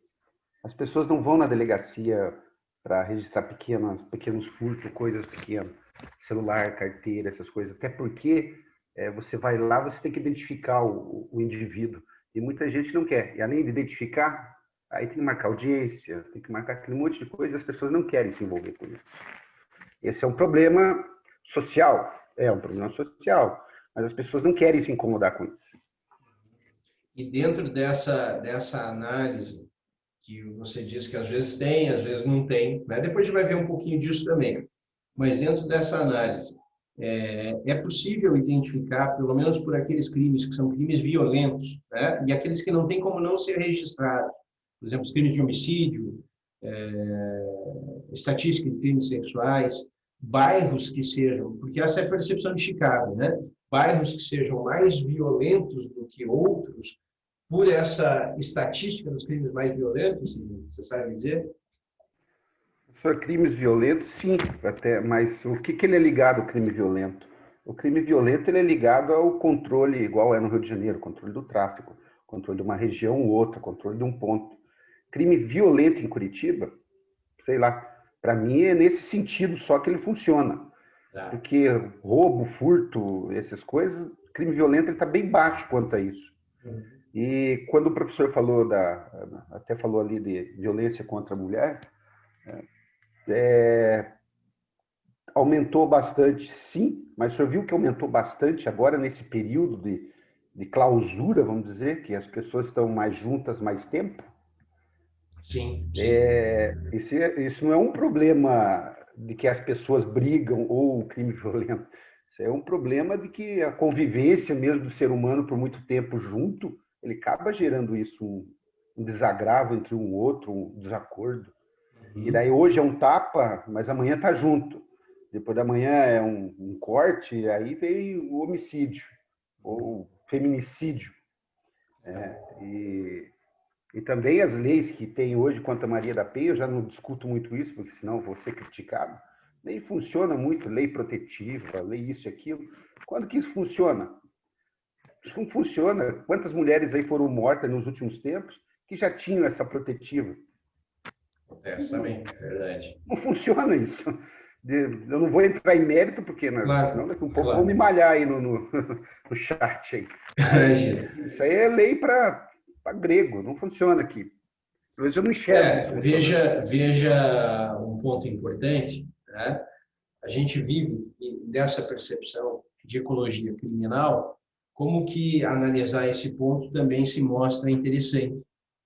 as pessoas não vão na delegacia para registrar pequenos furtos, coisas pequenas, celular, carteira, essas coisas. Até porque você vai lá, você tem que identificar o indivíduo. E muita gente não quer. E além de identificar, aí tem que marcar audiência, tem que marcar aquele monte de coisa, e as pessoas não querem se envolver com isso. Esse é um problema social. É um problema social. Mas as pessoas não querem se incomodar com isso. E dentro dessa análise, que você diz que às vezes tem, às vezes não tem, né? Depois a gente vai ver um pouquinho disso também. Mas dentro dessa análise, é possível identificar, pelo menos por aqueles crimes que são crimes violentos, né? E aqueles que não têm como não ser registrados. Por exemplo, os crimes de homicídio, estatística de crimes sexuais, bairros que sejam, porque essa é a percepção de Chicago, né? Bairros que sejam mais violentos do que outros, por essa estatística dos crimes mais violentos, você sabe dizer? Para crimes violentos, sim, até, mas o que ele é ligado ao crime violento? O crime violento ele é ligado ao controle, igual é no Rio de Janeiro, controle do tráfico, controle de uma região ou outra, controle de um ponto. Crime violento em Curitiba, sei lá, para mim é nesse sentido só que ele funciona. Tá. Porque roubo, furto, essas coisas, crime violento está bem baixo quanto a isso. E quando o professor falou até falou ali de violência contra a mulher, aumentou bastante, sim, mas o senhor viu que aumentou bastante agora nesse período de clausura, vamos dizer, que as pessoas estão mais juntas mais tempo? Sim, sim. Isso não é um problema de que as pessoas brigam ou o crime violento. Isso é um problema de que a convivência mesmo do ser humano por muito tempo junto, ele acaba gerando isso, um desagravo entre um outro, um desacordo. E daí hoje é um tapa, mas amanhã tá junto. Depois da manhã é um corte, aí veio o homicídio, ou feminicídio. E também as leis que tem hoje quanto a Maria da Penha, eu já não discuto muito isso, porque senão vou ser criticado. Nem funciona muito, lei protetiva, lei isso e aquilo. Quando que isso funciona? Isso não funciona. Quantas mulheres aí foram mortas nos últimos tempos que já tinham essa protetiva? Acontece também, é verdade. Não funciona isso. Eu não vou entrar em mérito, porque Claro, senão daqui a um pouco claro. vão me malhar aí no chat. Aí. Isso aí é lei para grego, não funciona aqui. Mas eu não enxergo isso funcionando. Veja um ponto importante, né? A gente vive dessa percepção de ecologia criminal, como que analisar esse ponto também se mostra interessante,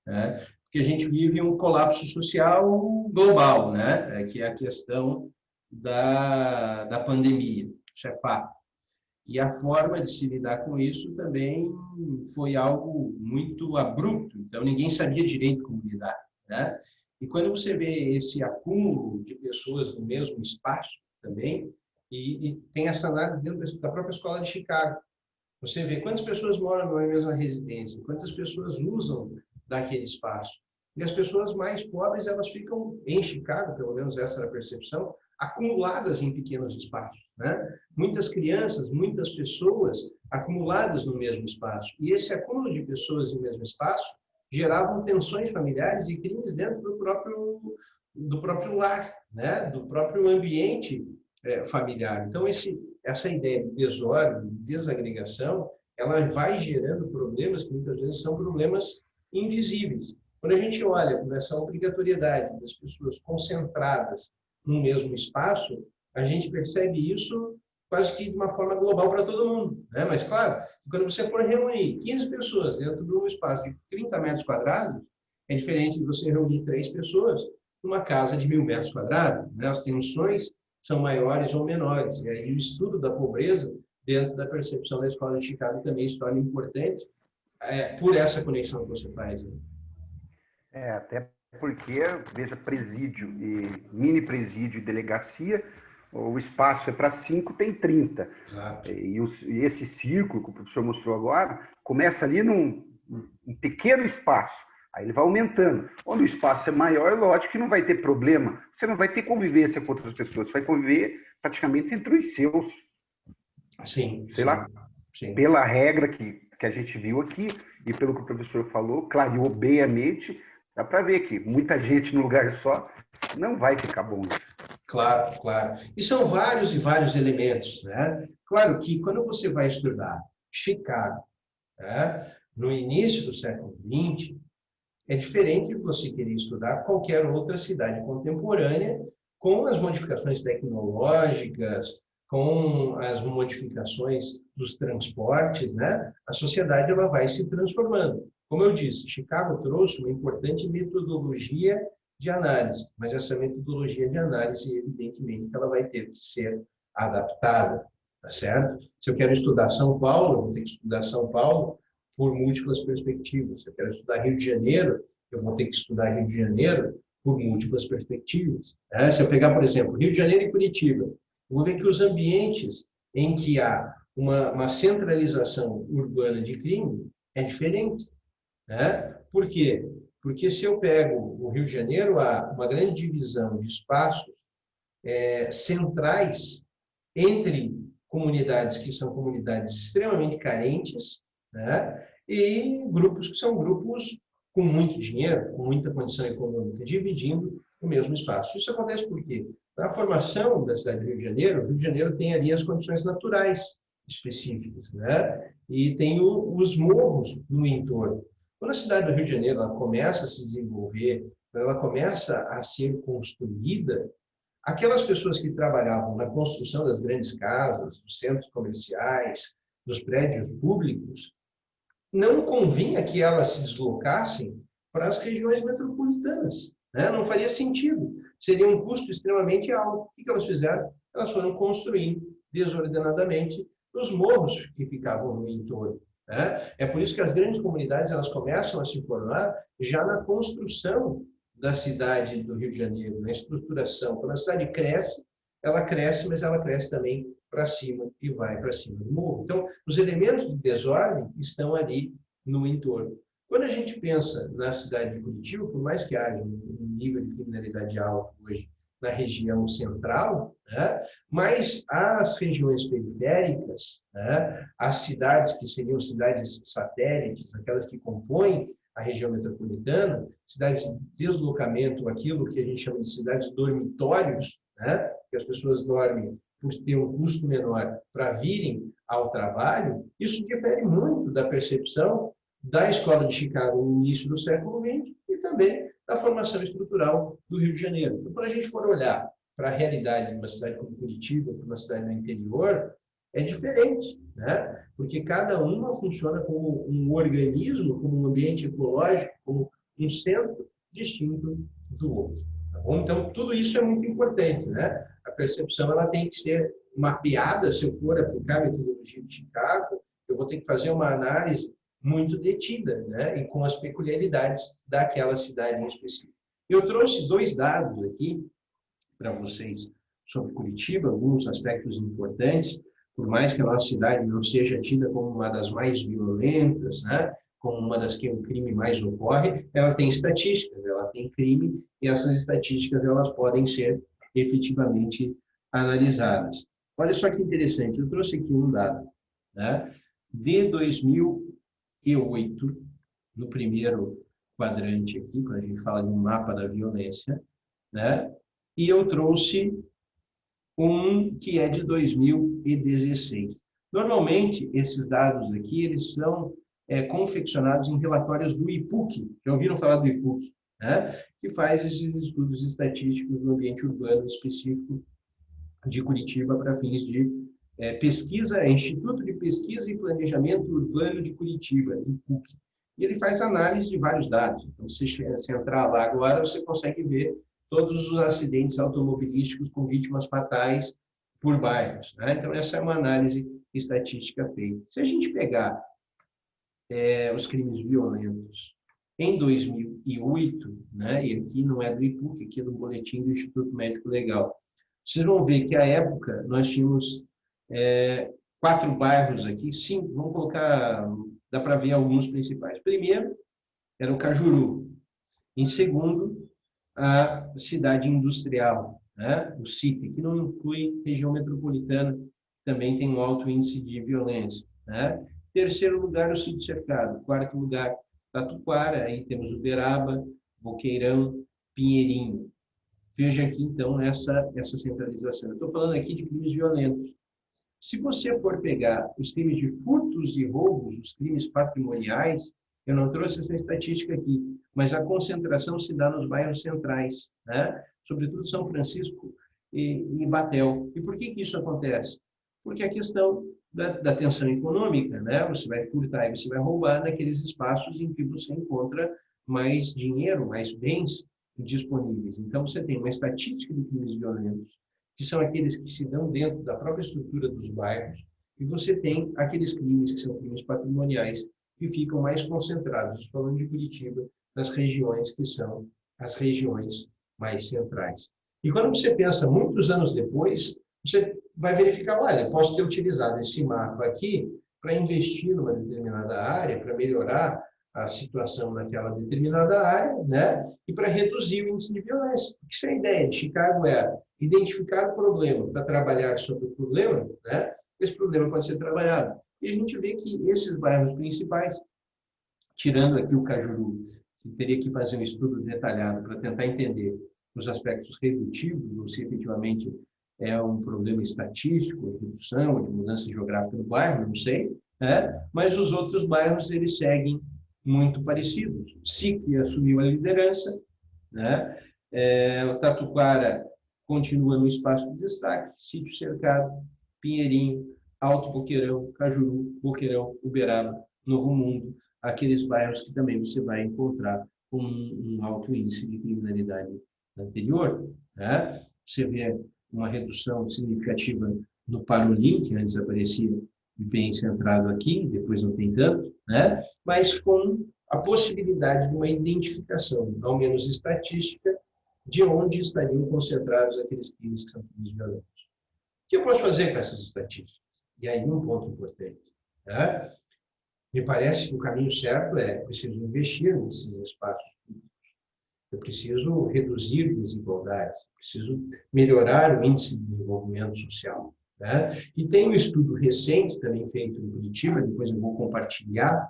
né? Porque a gente vive um colapso social global, né? Que é a questão da pandemia, isso é fato. E a forma de se lidar com isso também foi algo muito abrupto, então ninguém sabia direito como lidar, né? E quando você vê esse acúmulo de pessoas no mesmo espaço também, e tem essa análise dentro da própria escola de Chicago, Você vê quantas pessoas moram numa mesma residência, quantas pessoas usam daquele espaço. E as pessoas mais pobres, elas ficam, em Chicago, pelo menos essa era a percepção, acumuladas em pequenos espaços, né? Muitas crianças, muitas pessoas acumuladas no mesmo espaço. E esse acúmulo de pessoas no mesmo espaço geravam tensões familiares e crimes dentro do próprio lar, né? Do próprio ambiente familiar. Então, essa ideia de desordem, de desagregação, ela vai gerando problemas que muitas vezes são problemas invisíveis. Quando a gente olha para essa obrigatoriedade das pessoas concentradas no mesmo espaço, a gente percebe isso quase que de uma forma global para todo mundo, né? Mas, claro, quando você for reunir 15 pessoas dentro de um espaço de 30 metros quadrados, é diferente de você reunir 3 pessoas numa casa de 1.000 metros quadrados, né? As tensões são maiores ou menores. E aí o estudo da pobreza, dentro da percepção da Escola de Chicago, também se torna importante por essa conexão que você faz. Né? Até porque, veja, presídio e mini presídio e delegacia, o espaço é para 5, tem 30. Exato. E esse círculo que o professor mostrou agora, começa ali num pequeno espaço, aí ele vai aumentando. Quando o espaço é maior, lógico que não vai ter problema, você não vai ter convivência com outras pessoas, você vai conviver praticamente entre os seus. Sim. Sei lá, sim. Pela regra que a gente viu aqui, e pelo que o professor falou, clareou bem a mente, dá para ver que muita gente no lugar só não vai ficar bom isso. Claro, claro. E são vários e vários elementos, né? Claro que quando você vai estudar Chicago, né, no início do século XX, é diferente de você querer estudar qualquer outra cidade contemporânea com as modificações tecnológicas, com as modificações dos transportes, né? A sociedade ela vai se transformando. Como eu disse, Chicago trouxe uma importante metodologia de análise, mas essa metodologia de análise, evidentemente, ela vai ter que ser adaptada, tá certo? Se eu quero estudar São Paulo, eu vou ter que estudar São Paulo por múltiplas perspectivas. Se eu quero estudar Rio de Janeiro, eu vou ter que estudar Rio de Janeiro por múltiplas perspectivas. Se eu pegar, por exemplo, Rio de Janeiro e Curitiba, eu vou ver que os ambientes em que há uma centralização urbana de crime é diferente. Né? Por quê? Porque se eu pego o Rio de Janeiro, há uma grande divisão de espaços centrais entre comunidades que são comunidades extremamente carentes, né? E grupos que são grupos com muito dinheiro, com muita condição econômica, dividindo o mesmo espaço. Isso acontece por quê? Na formação da cidade do Rio de Janeiro tem ali as condições naturais específicas, né? E tem os morros no entorno. Quando a cidade do Rio de Janeiro ela começa a se desenvolver, ela começa a ser construída, aquelas pessoas que trabalhavam na construção das grandes casas, dos centros comerciais, dos prédios públicos, não convinha que elas se deslocassem para as regiões metropolitanas. Né? Não faria sentido. Seria um custo extremamente alto. O que elas fizeram? Elas foram construindo desordenadamente os morros que ficavam no entorno. Né? É por isso que as grandes comunidades elas começam a se formar já na construção da cidade do Rio de Janeiro, na estruturação. Quando a cidade cresce, mas ela cresce também para cima e vai para cima do morro. Então, os elementos de desordem estão ali no entorno. Quando a gente pensa na cidade de Curitiba, por mais que haja um nível de criminalidade alto hoje na região central, né, mas as regiões periféricas, né, as cidades que seriam cidades satélites, aquelas que compõem a região metropolitana, cidades de deslocamento, aquilo que a gente chama de cidades dormitórios, né, que as pessoas dormem por ter um custo menor para virem ao trabalho, isso difere muito da percepção da Escola de Chicago no início do século XX e também da formação estrutural do Rio de Janeiro. Então, quando a gente for olhar para a realidade de uma cidade como Curitiba, para uma cidade no interior, é diferente, né? Porque cada uma funciona como um organismo, como um ambiente ecológico, como um centro distinto do outro. Tá bom? Então, tudo isso é muito importante, né? A percepção ela tem que ser mapeada. Se eu for aplicar a metodologia de Chicago, eu vou ter que fazer uma análise muito detida, né? E com as peculiaridades daquela cidade em específico. Eu trouxe 2 dados aqui para vocês sobre Curitiba, alguns aspectos importantes. por mais que a nossa cidade não seja tida como uma das mais violentas, né, como uma das que o crime mais ocorre, ela tem estatísticas, ela tem crime, e essas estatísticas elas podem ser efetivamente analisadas. Olha só que interessante, eu trouxe aqui um dado, né, de 2008, no primeiro quadrante aqui, quando a gente fala de um mapa da violência, né, e eu trouxe um que é de 2016. Normalmente, esses dados aqui, eles são confeccionados em relatórios do IPUC. Já ouviram falar do IPUC? Né? Que faz esses estudos estatísticos do ambiente urbano específico de Curitiba para fins de pesquisa, Instituto de Pesquisa e Planejamento Urbano de Curitiba, IPUC. E ele faz análise de vários dados. Então, se você entrar lá agora, você consegue ver todos os acidentes automobilísticos com vítimas fatais por bairros. Né? Então, essa é uma análise estatística feita. Se a gente pegar os crimes violentos em 2008, né, e aqui não é do IPUC, aqui é do boletim do Instituto Médico Legal, vocês vão ver que, à época, nós tínhamos 4 bairros aqui, 5, vamos colocar, dá para ver alguns principais. Primeiro, era o Cajuru. Em segundo, a cidade industrial, né? O CIP, que não inclui região metropolitana, também tem um alto índice de violência. Né? Terceiro lugar, o sítio cercado. Quarto lugar, Tatuquara, aí temos Uberaba, Boqueirão, Pinheirinho. Veja aqui, então, essa centralização. Eu estou falando aqui de crimes violentos. Se você for pegar os crimes de furtos e roubos, os crimes patrimoniais, eu não trouxe essa estatística aqui, mas a concentração se dá nos bairros centrais, né? Sobretudo São Francisco e Batel. E por que isso acontece? Porque a questão da tensão econômica, né? Você vai furtar e você vai roubar naqueles espaços em que você encontra mais dinheiro, mais bens disponíveis. Então, você tem uma estatística de crimes violentos, que são aqueles que se dão dentro da própria estrutura dos bairros, e você tem aqueles crimes que são crimes patrimoniais, que ficam mais concentrados, falando de Curitiba, nas regiões que são as regiões mais centrais. E quando você pensa muitos anos depois, você vai verificar, olha, posso ter utilizado esse mapa aqui para investir numa determinada área, para melhorar a situação naquela determinada área, né? E para reduzir o índice de violência. Porque se a ideia de Chicago era identificar o problema para trabalhar sobre o problema, né? Esse problema pode ser trabalhado. E a gente vê que esses bairros principais, tirando aqui o Cajuru, que teria que fazer um estudo detalhado para tentar entender os aspectos redutivos, ou se efetivamente é um problema estatístico, de redução, de mudança geográfica do bairro, não sei, né? Mas os outros bairros, eles seguem muito parecidos. SIC assumiu a liderança, né? O Tatuquara continua no espaço de destaque, Sítio Cercado, Pinheirinho, Alto Boqueirão, Cajuru, Boqueirão, Uberaba, Novo Mundo, aqueles bairros que também você vai encontrar com um alto índice de criminalidade anterior. Né? Você vê uma redução significativa no Parolim, que antes aparecia bem centrado aqui, depois não tem tanto, né? Mas com a possibilidade de uma identificação, ao menos estatística, de onde estariam concentrados aqueles crimes que são crimes violentos. O que eu posso fazer com essas estatísticas? E aí um ponto importante. Né? Me parece que o caminho certo é preciso investir nesses espaços públicos. Eu preciso reduzir desigualdades, preciso melhorar o índice de desenvolvimento social. Né? E tem um estudo recente também feito em Curitiba, depois eu vou compartilhar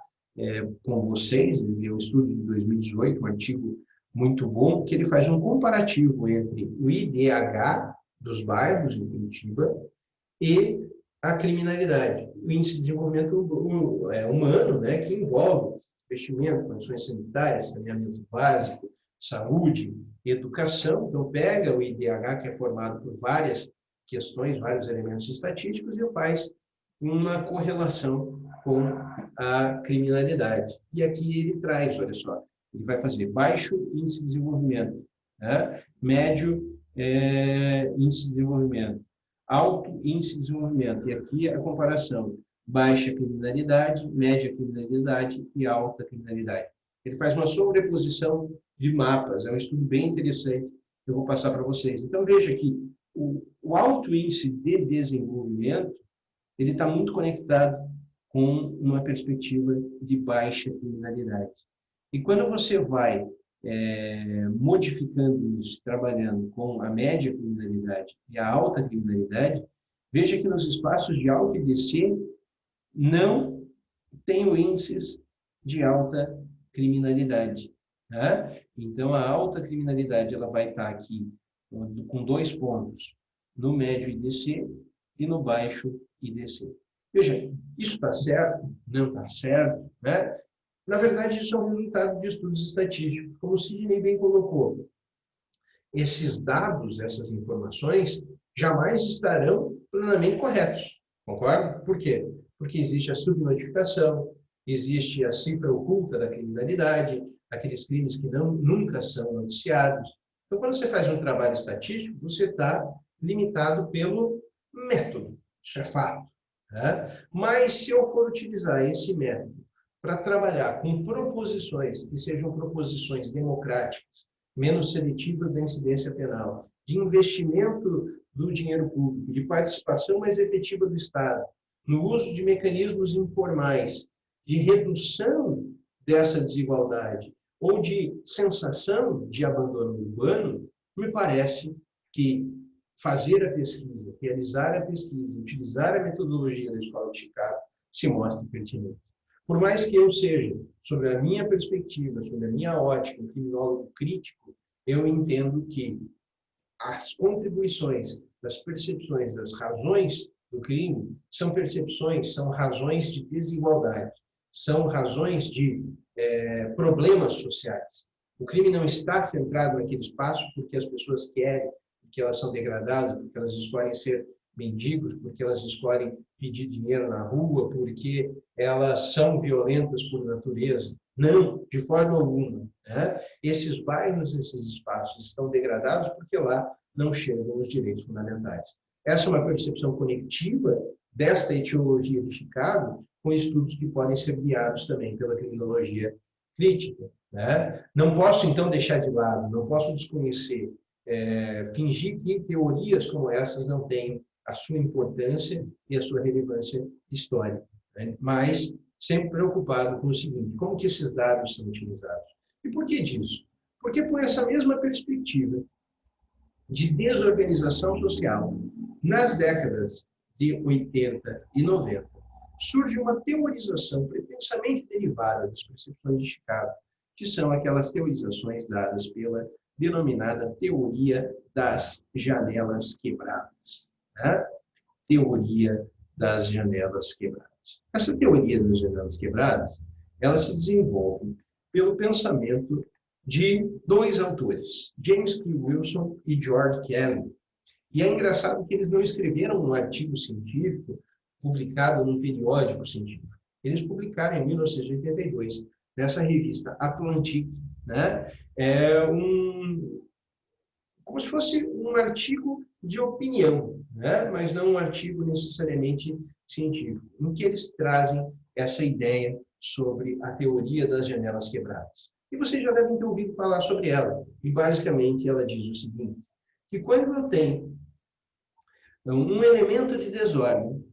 com vocês, é um estudo de 2018, um artigo muito bom, que ele faz um comparativo entre o IDH dos bairros em Curitiba e a criminalidade. O índice de desenvolvimento humano, né, que envolve investimento, condições sanitárias, saneamento básico, saúde, educação. Então, pega o IDH, que é formado por várias questões, vários elementos estatísticos, e faz uma correlação com a criminalidade. E aqui ele traz, olha só, ele vai fazer baixo índice de desenvolvimento, né? Médio índice de desenvolvimento, alto índice de desenvolvimento. E aqui a comparação, baixa criminalidade, média criminalidade e alta criminalidade. Ele faz uma sobreposição de mapas, é um estudo bem interessante que eu vou passar para vocês. Então, veja que o alto índice de desenvolvimento, ele está muito conectado com uma perspectiva de baixa criminalidade. E quando você vai modificando isso, trabalhando com a média criminalidade e a alta criminalidade, veja que nos espaços de alto IDC não tem índices de alta criminalidade. Tá? Então, a alta criminalidade ela vai estar aqui com 2 pontos, no médio IDC e no baixo IDC. Veja, isso está certo? Não está certo? Né? Na verdade, isso é um resultado de estudos estatísticos, como o Sidney bem colocou. Esses dados, essas informações, jamais estarão plenamente corretos. Concorda? Por quê? Porque existe a subnotificação, existe a cifra oculta da criminalidade, aqueles crimes que nunca são noticiados. Então, quando você faz um trabalho estatístico, você está limitado pelo método. Isso é fato. Tá? Mas, se eu for utilizar esse método para trabalhar com proposições que sejam proposições democráticas, menos seletivas da incidência penal, de investimento do dinheiro público, de participação mais efetiva do Estado, no uso de mecanismos informais, de redução dessa desigualdade ou de sensação de abandono urbano, me parece que fazer a pesquisa, realizar a pesquisa, utilizar a metodologia da Escola de Chicago se mostra pertinente. Por mais que eu seja, sobre a minha perspectiva, sobre a minha ótica, um criminólogo crítico, eu entendo que as contribuições das percepções, das razões do crime, são percepções, são razões de desigualdade, são razões de problemas sociais. O crime não está centrado naquele espaço porque as pessoas querem, porque elas são degradadas, porque elas escolhem ser mendigos, porque elas escolhem pedir dinheiro na rua, porque elas são violentas por natureza. Não, de forma alguma. Né? Esses bairros, esses espaços estão degradados porque lá não chegam os direitos fundamentais. Essa é uma percepção conectiva desta etiologia de Chicago, com estudos que podem ser guiados também pela criminologia crítica. Né? Não posso, então, deixar de lado, não posso desconhecer, fingir que teorias como essas não têm a sua importância e a sua relevância histórica. Né? Mas sempre preocupado com o seguinte, como que esses dados são utilizados? E por que disso? Porque por essa mesma perspectiva de desorganização social, nas décadas de 80 e 90, surge uma teorização pretensamente derivada das percepções de Chicago, que são aquelas teorizações dadas pela denominada teoria das janelas quebradas. Né? Teoria das janelas quebradas. Essa teoria das janelas quebradas, ela se desenvolve pelo pensamento de 2 autores, James P. Wilson e George Kelly. E é engraçado que eles não escreveram um artigo científico publicado num periódico científico. Eles publicaram em 1982, nessa revista Atlantic, né? Como se fosse um artigo de opinião, né? Mas não um artigo necessariamente científico, em que eles trazem essa ideia sobre a teoria das janelas quebradas. E vocês já devem ter ouvido falar sobre ela. E, basicamente, ela diz o seguinte, que quando eu tenho um elemento de desordem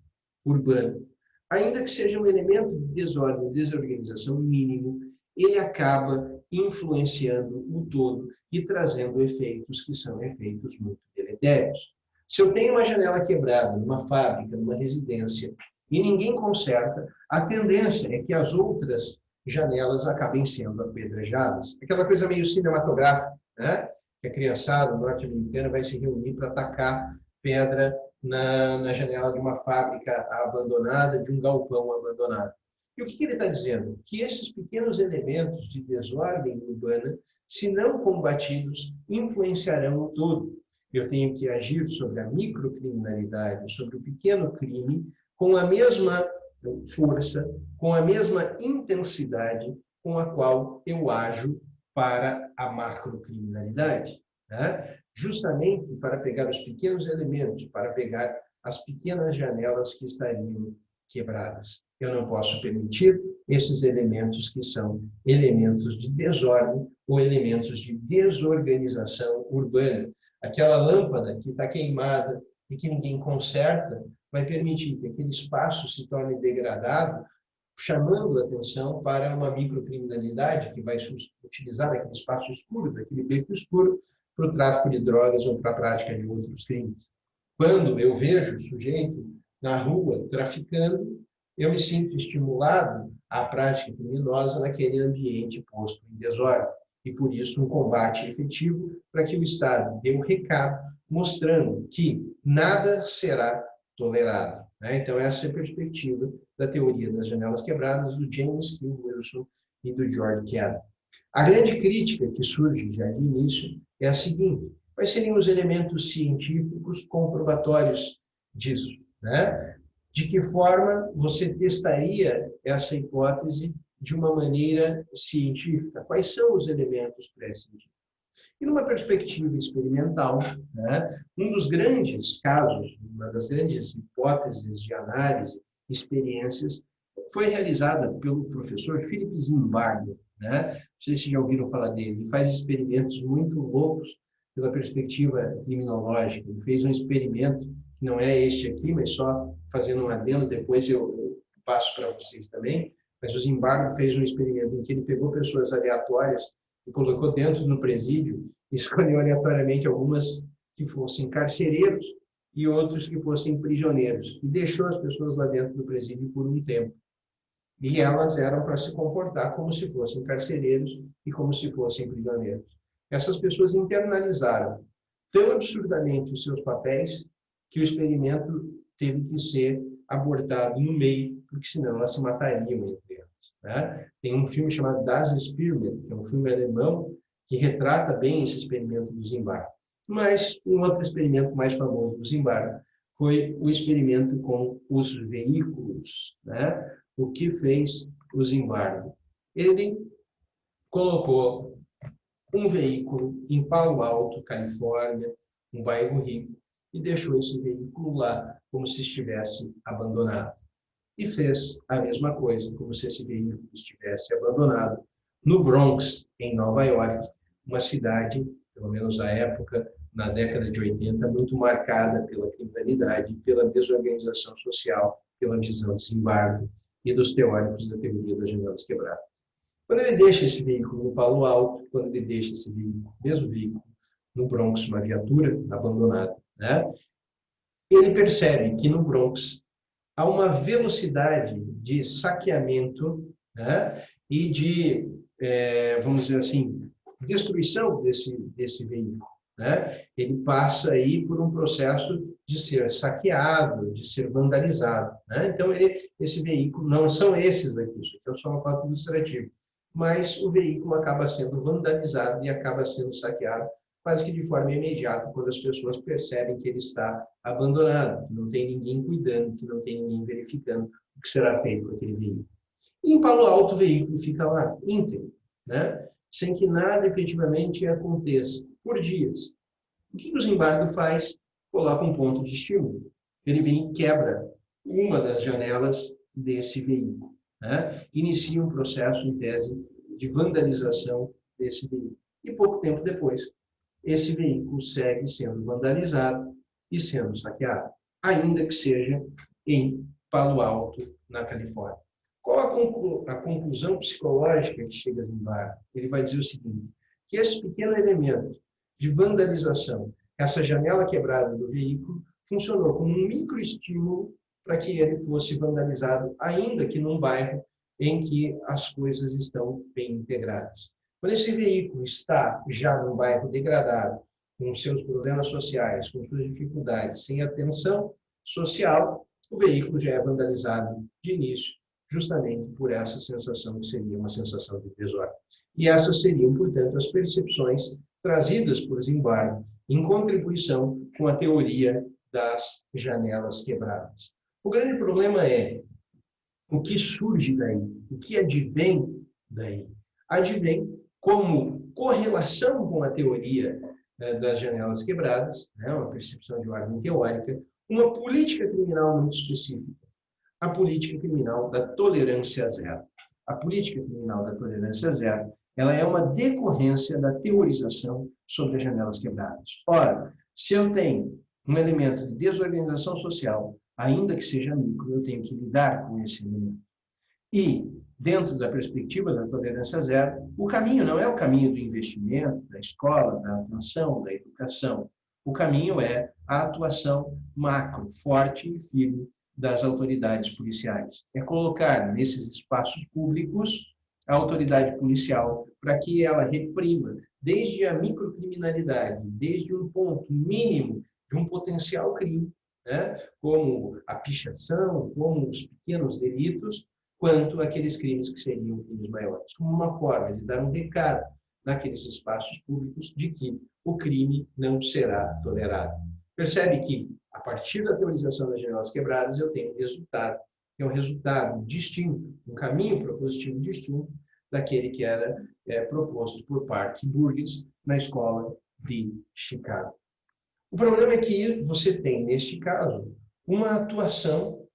urbano, ainda que seja um elemento de desordem, desorganização mínimo, ele acaba influenciando o todo e trazendo efeitos que são efeitos muito deletérios. Se eu tenho uma janela quebrada numa fábrica, numa residência, e ninguém conserta, a tendência é que as outras janelas acabem sendo apedrejadas. Aquela coisa meio cinematográfica, né? Que a criançada norte-americana vai se reunir para atacar pedra na janela de uma fábrica abandonada, de um galpão abandonado. E o que ele está dizendo? Que esses pequenos elementos de desordem urbana, se não combatidos, influenciarão o todo. Eu tenho que agir sobre a microcriminalidade, sobre o pequeno crime, com a mesma força, com a mesma intensidade com a qual eu ajo para a macrocriminalidade. Né? Justamente para pegar os pequenos elementos, para pegar as pequenas janelas que estariam quebradas. Eu não posso permitir esses elementos que são elementos de desordem ou elementos de desorganização urbana. Aquela lâmpada que está queimada e que ninguém conserta, vai permitir que aquele espaço se torne degradado, chamando a atenção para uma microcriminalidade que vai utilizar aquele espaço escuro, daquele beco escuro, para o tráfico de drogas ou para a prática de outros crimes. Quando eu vejo o sujeito na rua traficando, eu me sinto estimulado à prática criminosa naquele ambiente posto em desordem. E, por isso, um combate efetivo para que o Estado dê um recado mostrando que nada será tolerado. Então, essa é a perspectiva da teoria das janelas quebradas do James Q. Wilson e do George Cannon. A grande crítica que surge já de início é a seguinte: quais seriam os elementos científicos comprobatórios disso? De que forma você testaria essa hipótese de uma maneira científica? Quais são os elementos pré-científicos? E numa perspectiva experimental, um dos grandes casos, uma das grandes hipóteses de análise, experiências, foi realizada pelo professor Philip Zimbardo. Não sei se já ouviram falar dele. Ele faz experimentos muito loucos pela perspectiva criminológica. Ele fez um experimento, que não é este aqui, mas só fazendo um adendo, depois eu passo para vocês também. Mas o Zimbardo fez um experimento em que ele pegou pessoas aleatórias e colocou dentro do presídio e escolheu aleatoriamente algumas que fossem carcereiros e outros que fossem prisioneiros. E deixou as pessoas lá dentro do presídio por um tempo. E elas eram para se comportar como se fossem carcereiros e como se fossem prisioneiros. Essas pessoas internalizaram tão absurdamente os seus papéis que o experimento teve que ser abortado no meio, porque senão elas se matariam entre elas. Tem um filme chamado Das Experiment, que é um filme alemão que retrata bem esse experimento do Zimbardo. Mas um outro experimento mais famoso do Zimbardo foi o experimento com os veículos. O que fez o Zimbardo? Ele colocou um veículo em Palo Alto, Califórnia, um bairro rico, e deixou esse veículo lá como se estivesse abandonado. E fez a mesma coisa, como se esse veículo estivesse abandonado no Bronx, em Nova York, uma cidade, pelo menos à época, na década de 80, muito marcada pela criminalidade, pela desorganização social, pela visão de Zimbardo e dos teóricos da teoria das janelas quebradas. Quando ele deixa esse veículo no Palo Alto, quando ele deixa esse veículo, mesmo veículo, no Bronx, uma viatura abandonada, ele percebe que no Bronx há uma velocidade de saqueamento e de, vamos dizer assim, destruição desse veículo. Ele passa aí por um processo de ser saqueado, de ser vandalizado. Então, esse veículo, não são esses daqui, isso aqui é só uma foto ilustrativa, mas o veículo acaba sendo vandalizado e acaba sendo saqueado quase que de forma imediata, quando as pessoas percebem que ele está abandonado, que não tem ninguém cuidando, que não tem ninguém verificando o que será feito com aquele veículo. E em Palo Alto, o veículo fica lá, íntegro, sem que nada efetivamente aconteça, por dias. O que o Zimbardo faz? Coloca um ponto de estímulo. Ele vem e quebra uma das janelas desse veículo. Inicia um processo, em tese, de vandalização desse veículo. E pouco tempo depois, esse veículo segue sendo vandalizado e sendo saqueado, ainda que seja em Palo Alto, na Califórnia. Qual a conclusão psicológica que chega a Zimbardo? Ele vai dizer o seguinte, que esse pequeno elemento de vandalização, essa janela quebrada do veículo, funcionou como um microestímulo para que ele fosse vandalizado, ainda que num bairro em que as coisas estão bem integradas. Quando esse veículo está já num bairro degradado, com seus problemas sociais, com suas dificuldades, sem atenção social, o veículo já é vandalizado de início, justamente por essa sensação que seria uma sensação de desordem. E essas seriam, portanto, as percepções trazidas por Zimbardo em contribuição com a teoria das janelas quebradas. O grande problema é o que surge daí, o que advém daí. Advém como correlação com a teoria das janelas quebradas, uma percepção de ordem teórica, uma política criminal muito específica, a política criminal da tolerância zero. A política criminal da tolerância zero, ela é uma decorrência da teorização sobre as janelas quebradas. Ora, se eu tenho um elemento de desorganização social, ainda que seja micro, eu tenho que lidar com esse elemento. E, dentro da perspectiva da tolerância zero, o caminho não é o caminho do investimento, da escola, da atenção, da educação. O caminho é a atuação macro, forte e firme das autoridades policiais. É colocar nesses espaços públicos a autoridade policial para que ela reprima desde a microcriminalidade, desde um ponto mínimo de um potencial crime, né, como a pichação, como os pequenos delitos, quanto aqueles crimes que seriam crimes maiores, como uma forma de dar um recado naqueles espaços públicos de que o crime não será tolerado. Percebe que, a partir da teorização das janelas quebradas, eu tenho um resultado, que é um resultado distinto, um caminho propositivo distinto daquele que era proposto por Park e Burgess na escola de Chicago. O problema é que você tem, neste caso, uma atuação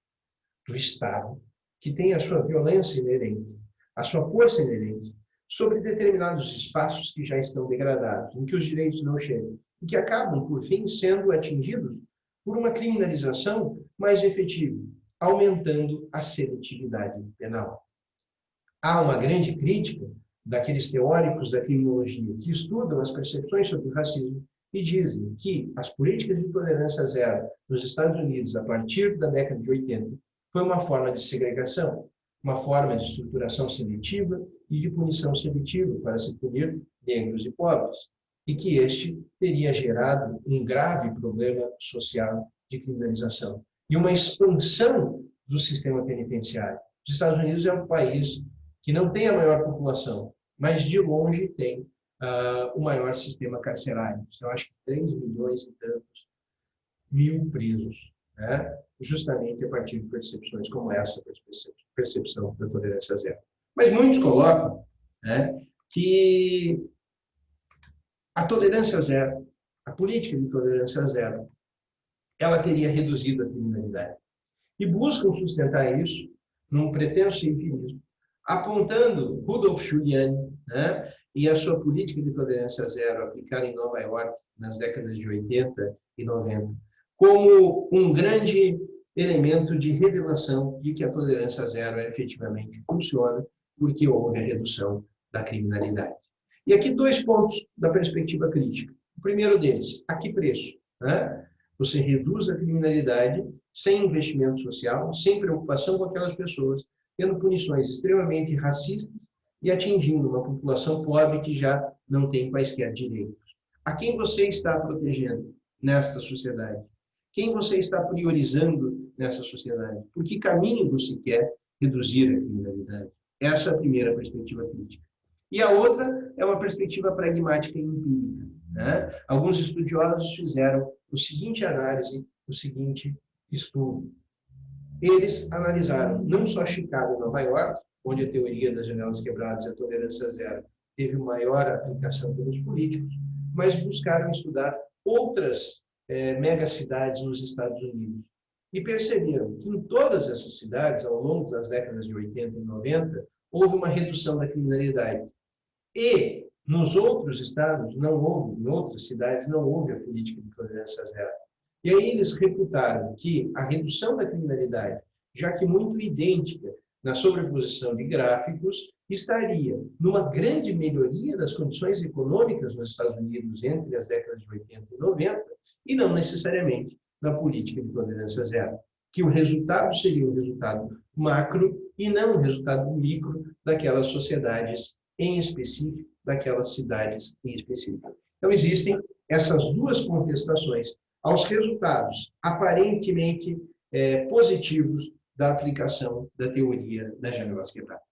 do Estado que tem a sua violência inerente, a sua força inerente, sobre determinados espaços que já estão degradados, em que os direitos não chegam, e que acabam, por fim, sendo atingidos por uma criminalização mais efetiva, aumentando a seletividade penal. Há uma grande crítica daqueles teóricos da criminologia que estudam as percepções sobre o racismo e dizem que as políticas de tolerância zero nos Estados Unidos, a partir da década de 80, foi uma forma de segregação, uma forma de estruturação seletiva e de punição seletiva para se punir negros e pobres, e que este teria gerado um grave problema social de criminalização e uma expansão do sistema penitenciário. Os Estados Unidos é um país que não tem a maior população, mas de longe tem o maior sistema carcerário. Eu acho que 3 milhões e tantos mil presos, né? Justamente a partir de percepções como essa, percepção da tolerância zero. Mas muitos colocam, né, que a tolerância zero, a política de tolerância zero, ela teria reduzido a criminalidade. E buscam sustentar isso num pretenso empirismo, apontando Rudolf Giuliani, né, e a sua política de tolerância zero aplicada em Nova York nas décadas de 80 e 90, como um grande elemento de revelação de que a tolerância zero efetivamente funciona, porque houve a redução da criminalidade. E aqui 2 pontos da perspectiva crítica. O primeiro deles, a que preço? Né? Você reduz a criminalidade sem investimento social, sem preocupação com aquelas pessoas, tendo punições extremamente racistas e atingindo uma população pobre que já não tem quaisquer direitos. A quem você está protegendo nesta sociedade? Quem você está priorizando nessa sociedade? Por que caminho você quer reduzir a criminalidade? Essa é a primeira perspectiva crítica. E a outra é uma perspectiva pragmática e empírica, né? Alguns estudiosos fizeram a seguinte análise, o seguinte estudo. Eles analisaram não só Chicago e Nova York, onde a teoria das janelas quebradas e a tolerância zero teve maior aplicação pelos políticos, mas buscaram estudar outras megacidades nos Estados Unidos. E perceberam que em todas essas cidades, ao longo das décadas de 80 e 90, houve uma redução da criminalidade. E nos outros estados, não houve, em outras cidades, não houve a política de tolerância zero. E aí eles reputaram que a redução da criminalidade, já que muito idêntica na sobreposição de gráficos, estaria numa grande melhoria das condições econômicas nos Estados Unidos entre as décadas de 80 e 90, e não necessariamente na política de tolerância zero. Que o resultado seria um resultado macro e não um resultado micro daquelas sociedades em específico, daquelas cidades em específico. Então, existem essas 2 contestações aos resultados aparentemente positivos da aplicação da teoria das janelas quebradas.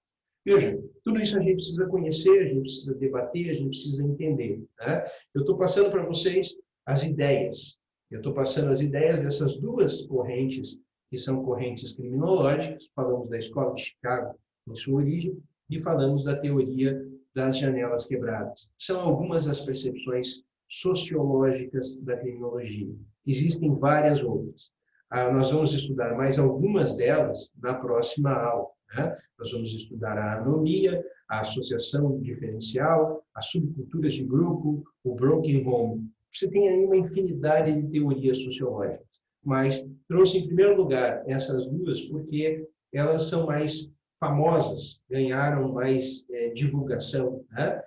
Veja, tudo isso a gente precisa conhecer, a gente precisa debater, a gente precisa entender. Né? Eu estou passando para vocês as ideias. Eu estou passando as ideias dessas 2 correntes, que são correntes criminológicas. Falamos da Escola de Chicago em sua origem e falamos da teoria das janelas quebradas. São algumas das percepções sociológicas da criminologia. Existem várias outras. Nós vamos estudar mais algumas delas na próxima aula. Né? Nós vamos estudar a anomia, a associação diferencial, as subculturas de grupo, o broken home. você tem aí uma infinidade de teorias sociológicas, mas trouxe em primeiro lugar essas duas porque elas são mais famosas, ganharam mais divulgação, né?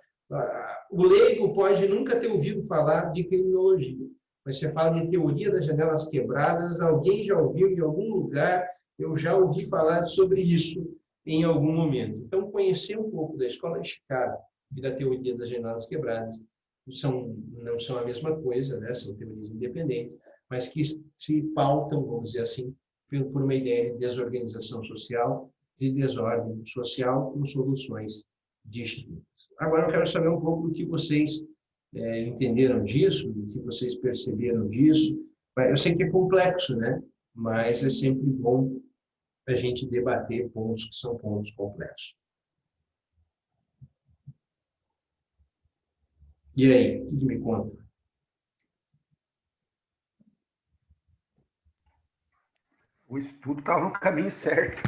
O leigo pode nunca ter ouvido falar de criminologia, mas você fala de teoria das janelas quebradas, alguém já ouviu em algum lugar, eu já ouvi falar sobre isso em algum momento. Então, conhecer um pouco da Escola de Chicago e da teoria das janelas quebradas não são a mesma coisa, né? São teorias independentes, mas que se pautam, vamos dizer assim, por uma ideia de desorganização social, de desordem social com soluções distintas. Agora eu quero saber um pouco do que vocês entenderam disso, do que vocês perceberam disso. Eu sei que é complexo, né? Mas é sempre bom a gente debater pontos que são pontos complexos. E aí, o que me conta? O estudo estava no caminho certo.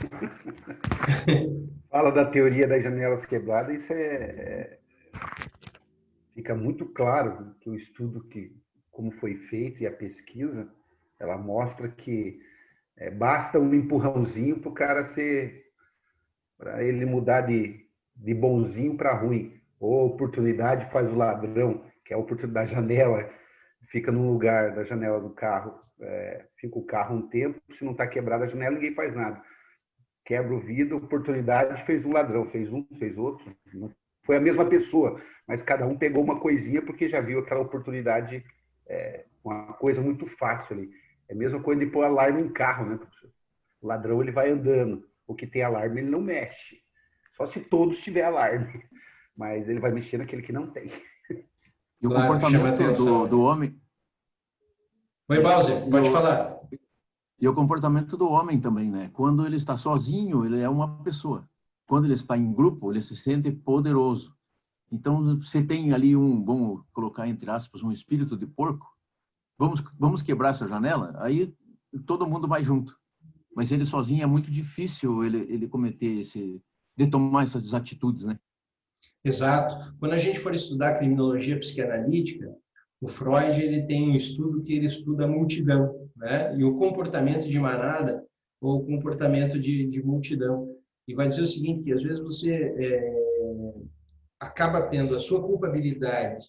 Fala da teoria das janelas quebradas, isso fica muito claro que o estudo, como foi feito, e a pesquisa, ela mostra que basta um empurrãozinho para ele mudar de bonzinho para ruim. Ou a oportunidade faz o ladrão, que é a oportunidade da janela, fica no lugar da janela do carro, fica o carro um tempo, se não está quebrada a janela, ninguém faz nada. Quebra o vidro, oportunidade, fez um ladrão, fez um, fez outro. Não foi a mesma pessoa, mas cada um pegou uma coisinha porque já viu aquela oportunidade, uma coisa muito fácil ali. É a mesma coisa de pôr alarme em carro, né, professor? O ladrão, ele vai andando. O que tem alarme, ele não mexe. Só se todos tiver alarme. Mas ele vai mexer naquele que não tem. E o Claro, chama comportamento atenção. do homem... Oi, Bowser, pode falar. E o comportamento do homem também, né? Quando ele está sozinho, ele é uma pessoa. Quando ele está em grupo, ele se sente poderoso. Então, você tem ali vamos colocar entre aspas, um espírito de porco. Vamos quebrar essa janela? Aí todo mundo vai junto. Mas ele sozinho é muito difícil ele cometer de tomar essas atitudes, né? Exato. Quando a gente for estudar criminologia psicanalítica, o Freud ele tem um estudo que ele estuda a multidão, né? E o comportamento de manada ou o comportamento de multidão. E vai dizer o seguinte, que às vezes você acaba tendo a sua culpabilidade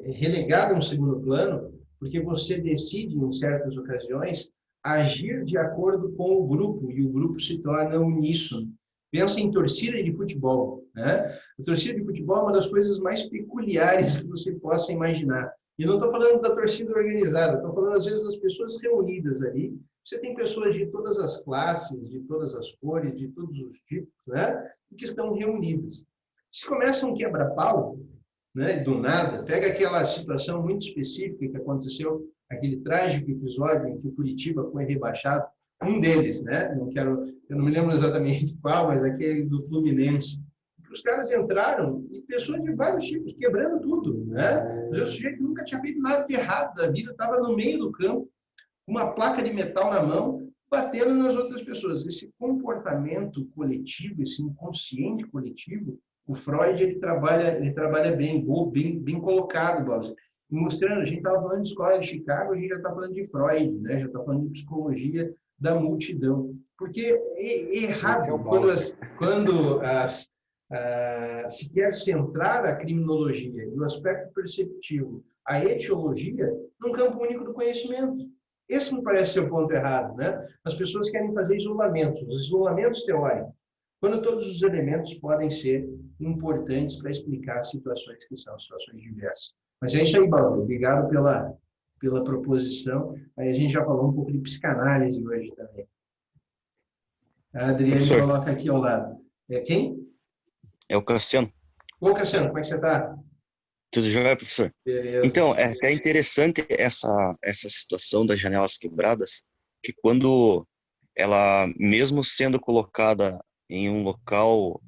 relegada a um segundo plano, porque você decide, em certas ocasiões, agir de acordo com o grupo, e o grupo se torna uníssono. Pensa em torcida de futebol, né? A torcida de futebol é uma das coisas mais peculiares que você possa imaginar. E não estou falando da torcida organizada, estou falando, às vezes, das pessoas reunidas ali. Você tem pessoas de todas as classes, de todas as cores, de todos os tipos, né? Que estão reunidas. Se começa um quebra-pau, né, do nada, pega aquela situação muito específica que aconteceu, aquele trágico episódio em que o Curitiba foi rebaixado, um deles, né? Eu não me lembro exatamente qual, mas aquele do Fluminense. Os caras entraram e pessoas de vários tipos, quebrando tudo, né? O sujeito nunca tinha feito nada de errado da vida, estava no meio do campo, com uma placa de metal na mão, batendo nas outras pessoas. Esse comportamento coletivo, esse inconsciente coletivo, o Freud ele trabalha bem, bem colocado, Bowser. Mostrando, a gente estava falando de escola de Chicago, a gente já está falando de Freud, né? Já está falando de psicologia da multidão. Porque é errado quando se quer centrar a criminologia e o aspecto perceptivo, a etiologia, num campo único do conhecimento. Esse me parece ser o ponto errado, né? As pessoas querem fazer isolamentos teóricos, quando todos os elementos podem ser importantes para explicar situações que são situações diversas. Mas é isso aí, Paulo. Obrigado pela proposição. Aí a gente já falou um pouco de psicanálise hoje também. A Adriane Professor, coloca aqui ao lado. É quem? é o Cassiano. Ô, Cassiano, como é que você está? Tudo jóia, professor? Beleza. Então, é até interessante essa situação das janelas quebradas, que quando ela, mesmo sendo colocada em um local,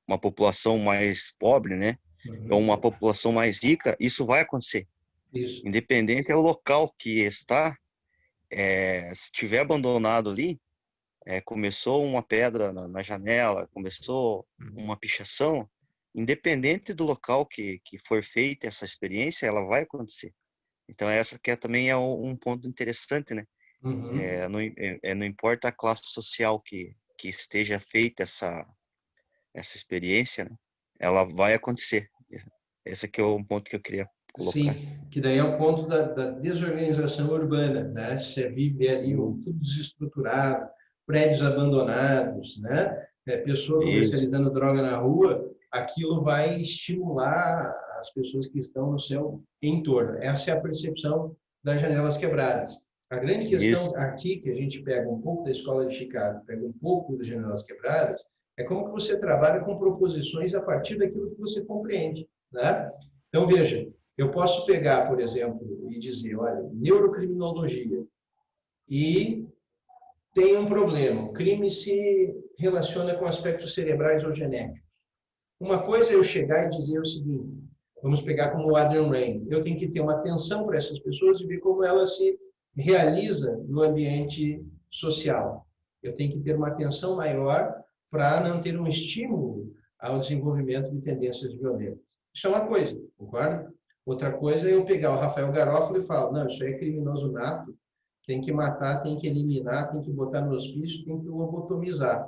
uma população mais pobre, né, ou uma população mais rica, isso vai acontecer. Isso. Independente é o local que está, se estiver abandonado ali, começou uma pedra na janela, começou uma pichação, independente do local que for feita essa experiência, ela vai acontecer. Então, essa que também é um ponto interessante, né? Uhum. Não importa a classe social que esteja feita essa experiência, né? Ela vai acontecer. Esse aqui é um ponto que eu queria colocar. Sim, que daí é o ponto da desorganização urbana, né? Você vive ali tudo desestruturado, prédios abandonados, né? Pessoa Isso, comercializando droga na rua, aquilo vai estimular as pessoas que estão no seu entorno. Essa é a percepção das janelas quebradas. A grande questão isso, aqui, que a gente pega um pouco da Escola de Chicago, pega um pouco das janelas quebradas, é como que você trabalha com proposições a partir daquilo que você compreende, né? Então, veja, eu posso pegar, por exemplo, e dizer, olha, neurocriminologia, e tem um problema, o crime se relaciona com aspectos cerebrais ou genéticos. Uma coisa é eu chegar e dizer o seguinte, vamos pegar como o Adrian Rain, eu tenho que ter uma atenção para essas pessoas e ver como ela se realiza no ambiente social. Eu tenho que ter uma atenção maior para não ter um estímulo ao desenvolvimento de tendências violentas. Isso é uma coisa, concorda? Outra coisa é eu pegar o Rafael Garofalo e falar, não, isso aí é criminoso nato, tem que matar, tem que eliminar, tem que botar no hospício, tem que lobotomizar.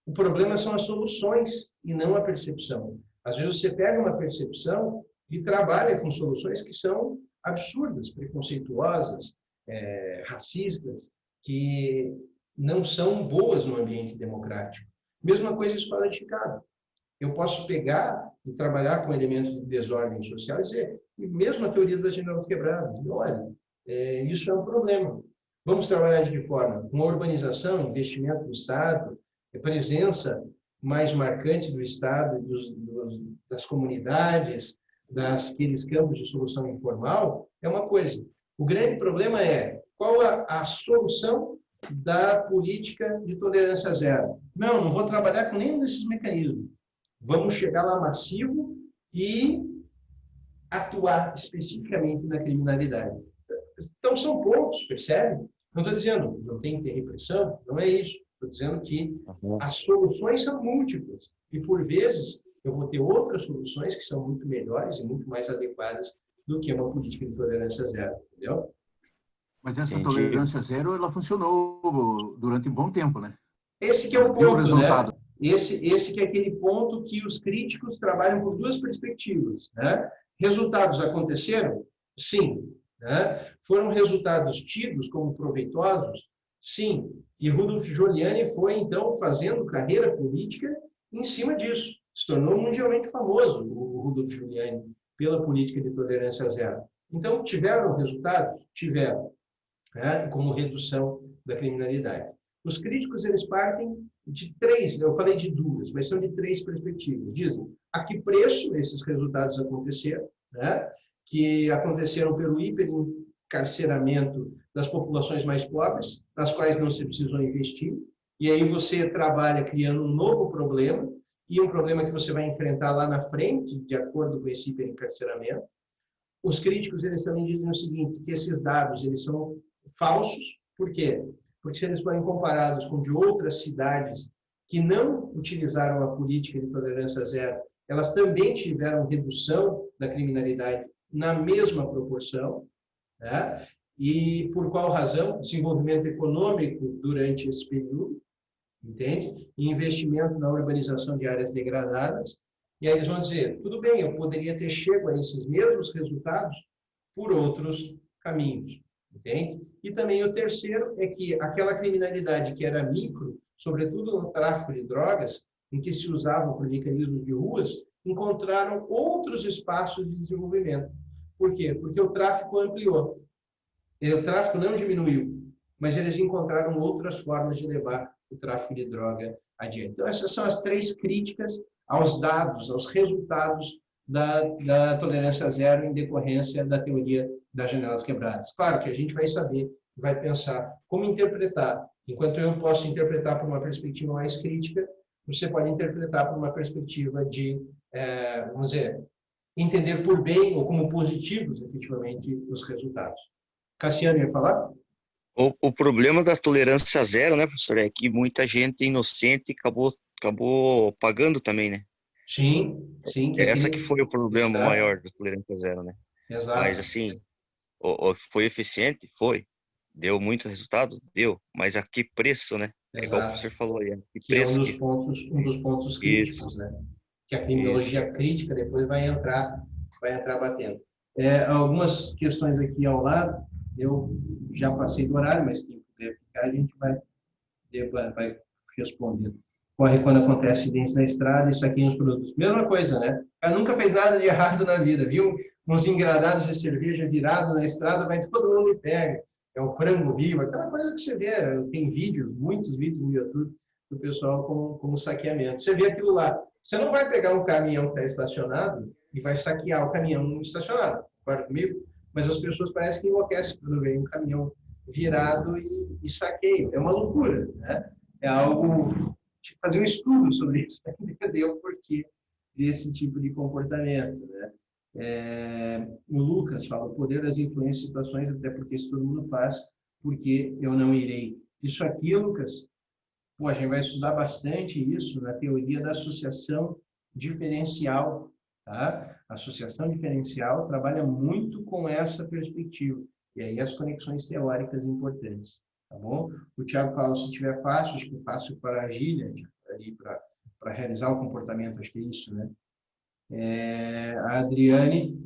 O problema são as soluções e não a percepção. Às vezes você pega uma percepção e trabalha com soluções que são absurdas, preconceituosas, racistas, que não são boas no ambiente democrático. Mesma coisa a Escola de Chicago. Eu posso pegar e trabalhar com elementos de desordem social e dizer, e mesmo a teoria das janelas quebradas, olha, isso é um problema. Vamos trabalhar de que forma? Com a urbanização, investimento do Estado, presença mais marcante do Estado, das comunidades, daqueles campos de solução informal, é uma coisa. O grande problema é qual a solução da política de tolerância zero. Não vou trabalhar com nenhum desses mecanismos. Vamos chegar lá massivo e atuar especificamente na criminalidade. Então, são pontos, percebe? Não estou dizendo não tem que ter repressão, não é isso. Estou dizendo que as soluções são múltiplas e, por vezes, eu vou ter outras soluções que são muito melhores e muito mais adequadas do que uma política de tolerância zero, entendeu? Mas essa entendi. tolerância zero, ela funcionou durante um bom tempo, né? Esse que é Ela o deu ponto, resultado. né? Esse que é aquele ponto que os críticos trabalham por duas perspectivas, né? Resultados aconteceram? Sim. Né? Foram resultados tidos como proveitosos? Sim. E Rudolf Giuliani foi, então, fazendo carreira política em cima disso. Se tornou mundialmente famoso o Rudolf Giuliani pela política de tolerância zero. Então, tiveram resultados? Tiveram, né? Como redução da criminalidade. Os críticos, eles partem de três, eu falei de duas, mas são de três perspectivas. Dizem a que preço esses resultados aconteceram, né? Que aconteceram pelo hiperencarceramento das populações mais pobres, nas quais não se precisou investir, e aí você trabalha criando um novo problema, e um problema que você vai enfrentar lá na frente, de acordo com esse hiperencarceramento. Os críticos, eles também dizem o seguinte, que esses dados, eles são falsos. Por quê? Porque se eles forem comparados com de outras cidades que não utilizaram a política de tolerância zero, elas também tiveram redução da criminalidade na mesma proporção, né? E por qual razão? Desenvolvimento econômico durante esse período, entende? E investimento na urbanização de áreas degradadas. E aí eles vão dizer, tudo bem, eu poderia ter chego a esses mesmos resultados por outros caminhos, entende? E também o terceiro é que aquela criminalidade que era micro, sobretudo no tráfico de drogas, em que se usavam por mecanismos de ruas, encontraram outros espaços de desenvolvimento. Por quê? Porque o tráfico ampliou. E o tráfico não diminuiu, mas eles encontraram outras formas de levar o tráfico de droga adiante. Então, essas são as três críticas aos dados, aos resultados da tolerância zero em decorrência da teoria das janelas quebradas. Claro que a gente vai saber, vai pensar como interpretar. Enquanto eu posso interpretar por uma perspectiva mais crítica, você pode interpretar por uma perspectiva de, vamos dizer, entender por bem ou como positivos, efetivamente, os resultados. Cassiano ia falar? O problema da tolerância zero, né, professor, é que muita gente inocente acabou pagando também, né? Sim, sim. Essa que foi o problema Exato. maior do Tolerância Zero, né? Exato. Mas, assim, foi eficiente? Foi. Deu muito resultado? Deu. Mas a que preço, né? É igual o Exato. professor falou aí, a que Que é preço um dos pontos Isso, críticos, né? Que a isso. criminologia crítica depois vai entrar batendo. Algumas questões aqui ao lado, eu já passei do horário, mas quem puder ficar, a gente vai respondendo. Corre quando acontece acidentes na estrada e saqueiam os produtos. Mesma coisa, né? O cara nunca fez nada de errado na vida, viu? Uns engradados de cerveja virados na estrada, vai todo mundo e pega. É o frango vivo, aquela coisa que você vê. Tem vídeos, muitos vídeos no YouTube do pessoal com saqueamento. Você vê aquilo lá. Você não vai pegar um caminhão que está estacionado e vai saquear o caminhão estacionado, concorda comigo? Mas as pessoas parecem que enlouquecem quando vem um caminhão virado e saqueio. É uma loucura, né? É algo de fazer um estudo sobre isso para entender o porquê desse tipo de comportamento, né? O Lucas fala, o poder das influências e situações, até porque isso todo mundo faz, porque eu não irei. Isso aqui, Lucas, pô, a gente vai estudar bastante isso na teoria da associação diferencial, tá? A associação diferencial trabalha muito com essa perspectiva. E aí as conexões teóricas importantes, tá bom? O Thiago fala, se tiver fácil, acho que fácil para agir, né? Ali para realizar o comportamento, acho que é isso, né? A Adriane,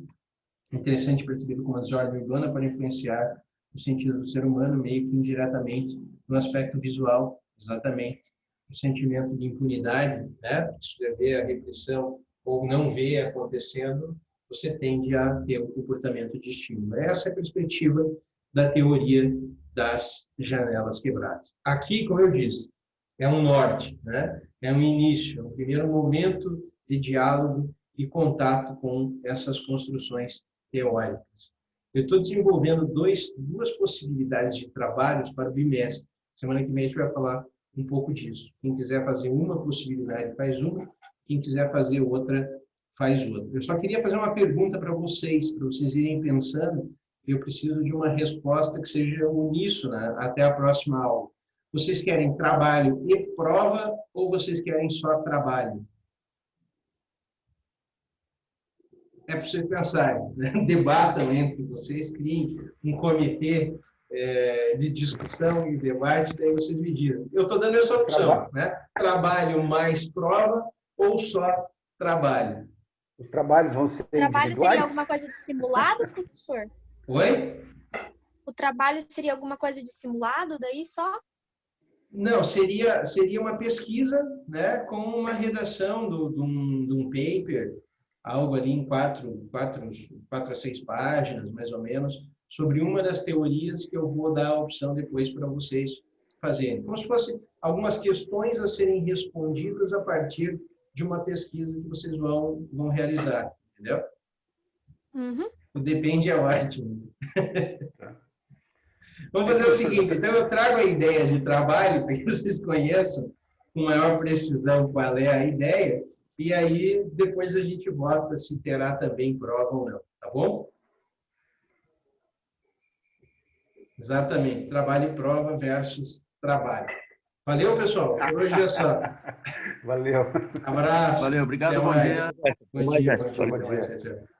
interessante perceber como a desordem urbana pode influenciar o sentido do ser humano, meio que indiretamente, no aspecto visual, exatamente. O sentimento de impunidade, né? Se você vê a repressão ou não vê acontecendo, você tende a ter um comportamento de estímulo. Essa é a perspectiva da teoria das janelas quebradas. Aqui, como eu disse, é um norte, né? É um início, é um primeiro momento de diálogo e contato com essas construções teóricas. Eu estou desenvolvendo duas possibilidades de trabalhos para o bimestre. Semana que vem a gente vai falar um pouco disso. Quem quiser fazer uma possibilidade, faz uma. Quem quiser fazer outra, faz outra. Eu só queria fazer uma pergunta para vocês irem pensando. Eu preciso de uma resposta que seja uníssona até a próxima aula. Vocês querem trabalho e prova ou vocês querem só trabalho? É para vocês pensarem, né? Debatam entre vocês, criem um comitê de discussão e debate, daí vocês me dizem. Eu estou dando essa opção, né? Trabalho mais prova ou só trabalho? Os trabalhos vão ser trabalho individuais? Seria alguma coisa de simulado, professor? Oi? O trabalho seria alguma coisa de simulado, daí só? Não, seria uma pesquisa, né, com uma redação de um paper, algo ali em 4 a 6 páginas, mais ou menos, sobre uma das teorias que eu vou dar a opção depois para vocês fazerem. Como se fossem algumas questões a serem respondidas a partir de uma pesquisa que vocês vão realizar, entendeu? Uhum. Depende, é ótimo. Vamos fazer o seguinte, então eu trago a ideia de trabalho para que vocês conheçam com maior precisão qual é a ideia, e aí depois a gente vota se terá também prova ou não, tá bom? Exatamente, trabalho e prova versus trabalho. Valeu, pessoal? Por hoje é só. Valeu. Abraço. Valeu, obrigado, Até bom mais. dia. Bom dia, Bom dia. bom dia. Tchau, tchau.